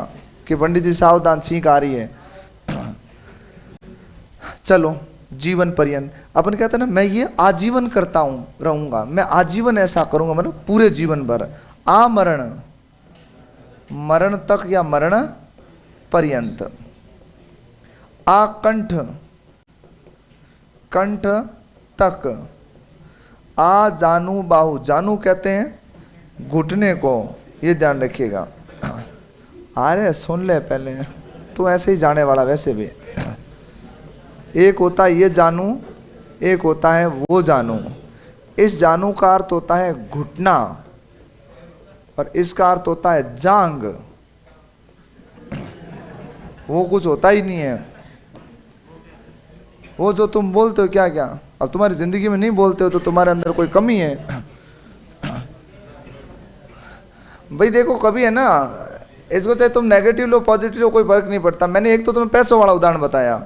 कि पंडित जी सावधान, छींक आ रही है। चलो, जीवन पर्यंत अपन कहते हैं ना, मैं ये आजीवन करता हूं, रहूंगा, मैं आजीवन ऐसा करूंगा, मतलब पूरे जीवन भर। आमरण, मरण तक या मरण पर्यंत। आकंठ, कंठ तक। आ जानू बाहु, जानू कहते हैं घुटने को, ये ध्यान रखिएगा। अरे सुन ले पहले, तू ऐसे ही जाने वाला वैसे भी। एक होता है ये जानू, एक होता है वो जानू। इस जानू का अर्थ होता है घुटना और इसका अर्थ होता है जांग। वो कुछ होता ही नहीं है। वो जो तुम बोलते हो क्या क्या, अब तुम्हारी जिंदगी में नहीं बोलते हो तो तुम्हारे अंदर कोई कमी है। भाई देखो, कभी है ना, इसको चाहे तुम नेगेटिव लो पॉजिटिव लो, कोई फर्क नहीं पड़ता। मैंने एक तो तुम्हें पैसों वाला उदाहरण बताया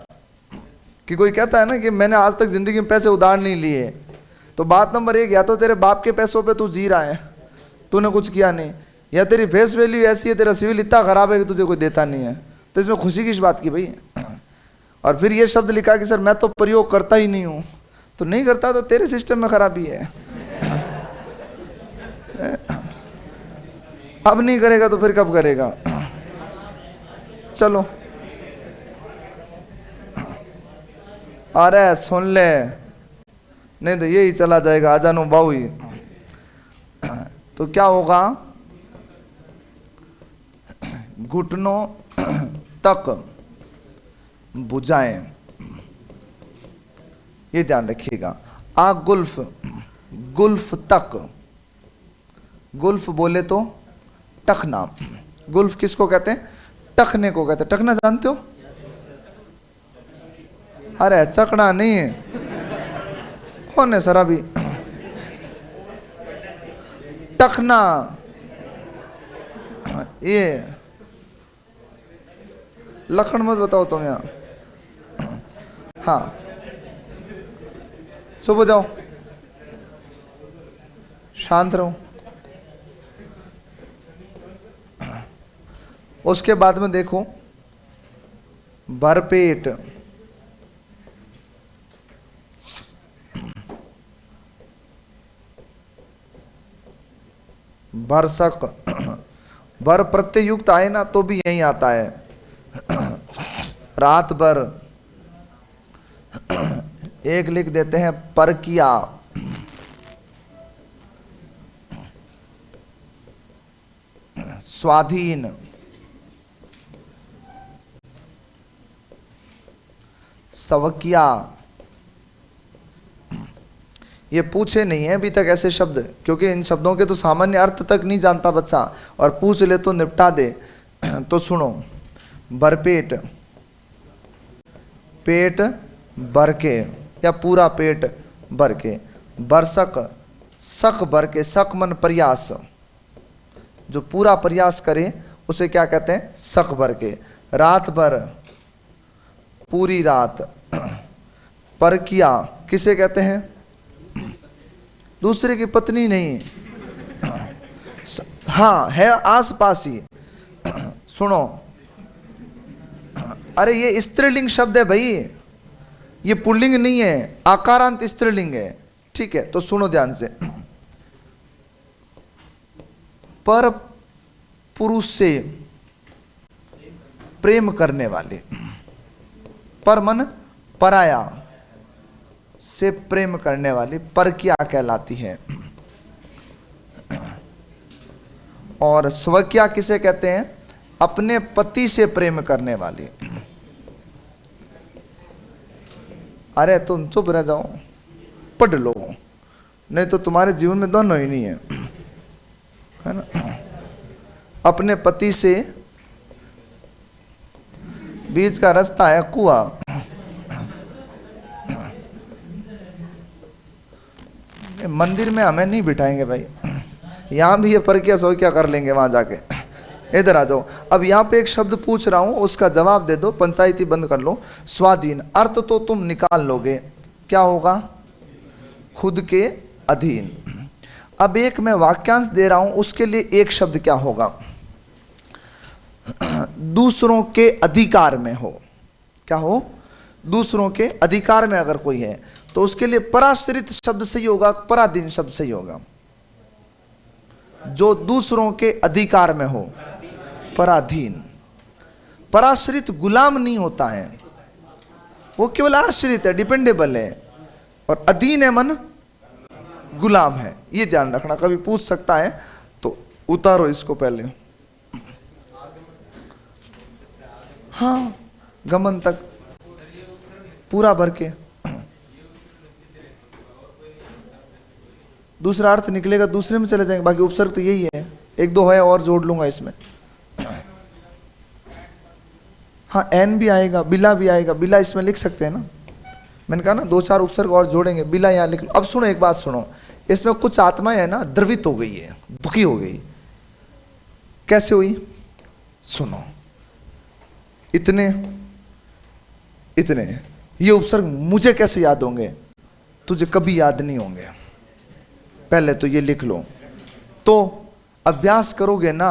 कि कोई कहता है ना कि मैंने आज तक जिंदगी में पैसे उधार नहीं लिए, तो बात नंबर एक, या तो तेरे बाप के पैसों पे तू जी रहा है, तूने कुछ किया नहीं, या तेरी फेस वैल्यू ऐसी है, तेरा सिविल इतना खराब है कि तुझे कोई देता नहीं है। तो इसमें खुशी किस बात की भाई? और फिर ये शब्द लिखा कि सर मैं तो प्रयोग करता ही नहीं हूं। तो नहीं करता तो तेरे सिस्टम में खराबी है। अब नहीं करेगा तो फिर कब करेगा? चलो, अरे सुन ले, नहीं तो यही चला जाएगा अजानो बाऊ ही। तो क्या होगा? घुटनों तक बुझाएं, ये ध्यान रखिएगा। आ गुल्फ, गुल्फ तक, गुल्फ बोले तो टखना। गुल्फ किसको कहते हैं? टखने को कहते हैं। टखना जानते हो? अरे चकना नहीं है, कौन है सर अभी? टखना, ये लखन मत बताओ तुम यहाँ। हाँ, चुप हो जाओ, शांत रहो। उसके बाद में देखो, भरपेट, भरसक, भर प्रत्यय युक्त आए ना तो भी यही आता है। रात भर, एक लिख देते हैं परकिया, स्वाधीन, सवकिया। ये पूछे नहीं है अभी तक ऐसे शब्द, क्योंकि इन शब्दों के तो सामान्य अर्थ तक नहीं जानता बच्चा, और पूछ ले तो निपटा दे। तो सुनो, भरपेट, पेट भर के या पूरा पेट भर के। बरसक, सक भर के, सक मन प्रयास, जो पूरा प्रयास करे उसे क्या कहते हैं? सक भर के। रात भर, पूरी रात। परकिया किसे कहते हैं? दूसरे की पत्नी नहीं, हाँ है आस पास ही। सुनो, अरे ये स्त्रीलिंग शब्द है भाई, ये पुल्लिंग नहीं है, आकारांत स्त्रीलिंग है। ठीक है, तो सुनो ध्यान से। पर पुरुष से प्रेम करने वाले, पर मन पराया से प्रेम करने वाली परकिया कहलाती है। और स्वकिया किसे कहते हैं? अपने पति से प्रेम करने वाली। अरे तुम चुप रह जाओ, पढ़ लो, नहीं तो तुम्हारे जीवन में दोनों ही नहीं है ना। अपने पति से, बीच का रास्ता है कुआं। मंदिर में हमें नहीं बिठाएंगे भाई, यहां भी ये परकिया सो क्या कर लेंगे वहां जाके। इधर आ जाओ। अब यहाँ पे एक शब्द पूछ रहा हूं, उसका जवाब दे दो, पंचायती बंद कर लो। स्वाधीन, अर्थ तो तुम निकाल लोगे, क्या होगा? खुद के अधीन। अब एक मैं वाक्यांश दे रहा हूं, उसके लिए एक शब्द क्या होगा? दूसरों के अधिकार में हो। क्या हो? दूसरों के अधिकार में अगर कोई है तो उसके लिए पराश्रित शब्द सही होगा, पराधीन शब्द सही होगा? जो दूसरों के अधिकार में हो, पराधीन। पराश्रित गुलाम नहीं होता है, वो केवल आश्रित है, डिपेंडेबल है, और अधीन है मन गुलाम है। ये ध्यान रखना, कभी पूछ सकता है तो उतारो इसको पहले। हाँ, गमन तक पूरा भर के। दूसरा अर्थ निकलेगा, दूसरे में चले जाएंगे, बाकी उपसर्ग तो यही है। एक दो है और जोड़ लूंगा इसमें। हाँ, एन भी आएगा, बिला भी आएगा, बिला इसमें लिख सकते हैं ना। मैंने कहा ना दो चार उपसर्ग और जोड़ेंगे, बिला यहाँ लिख लो। अब सुनो एक बात सुनो, इसमें कुछ आत्माएं है ना द्रवित हो गई है, दुखी हो गई। कैसे हुई? सुनो, इतने इतने ये उपसर्ग मुझे कैसे याद होंगे? तुझे कभी याद नहीं होंगे, पहले तो ये लिख लो। तो अभ्यास करोगे ना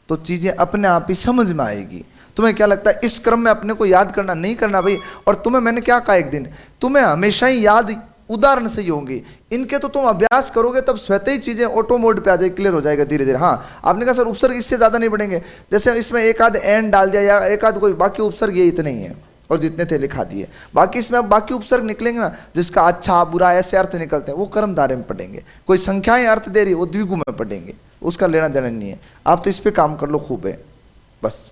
तो चीजें अपने आप ही समझ में आएगी। तो तुम्हें क्या लगता है इस क्रम में अपने को याद करना? नहीं करना भाई। और तुम्हें मैंने क्या कहा एक दिन, तुम्हें हमेशा ही याद उदाहरण से ही होंगी, इनके तो तुम अभ्यास करोगे तब स्वतः ही चीजें ऑटो मोड पे आ जाएगी, क्लियर हो जाएगा धीरे धीरे। हाँ आपने कहा सर उपसर्ग इससे ज्यादा नहीं बढ़ेंगे, जैसे इसमें एक आध एंड डाल दिया या एक आध कोई, बाकी उपसर्ग ये इतने ही है और जितने थे लिखा दिए। बाकी इसमें अब बाकी उपसर्ग निकलेंगे ना, जिसका अच्छा बुरा ऐसे अर्थ निकलते हैं, वो कर्म धारे में पढ़ेंगे। कोई संख्याएं अर्थ दे रही है वो द्विगु में पढ़ेंगे, उसका लेना देना नहीं है। आप तो इस पे काम कर लो खूब है बस।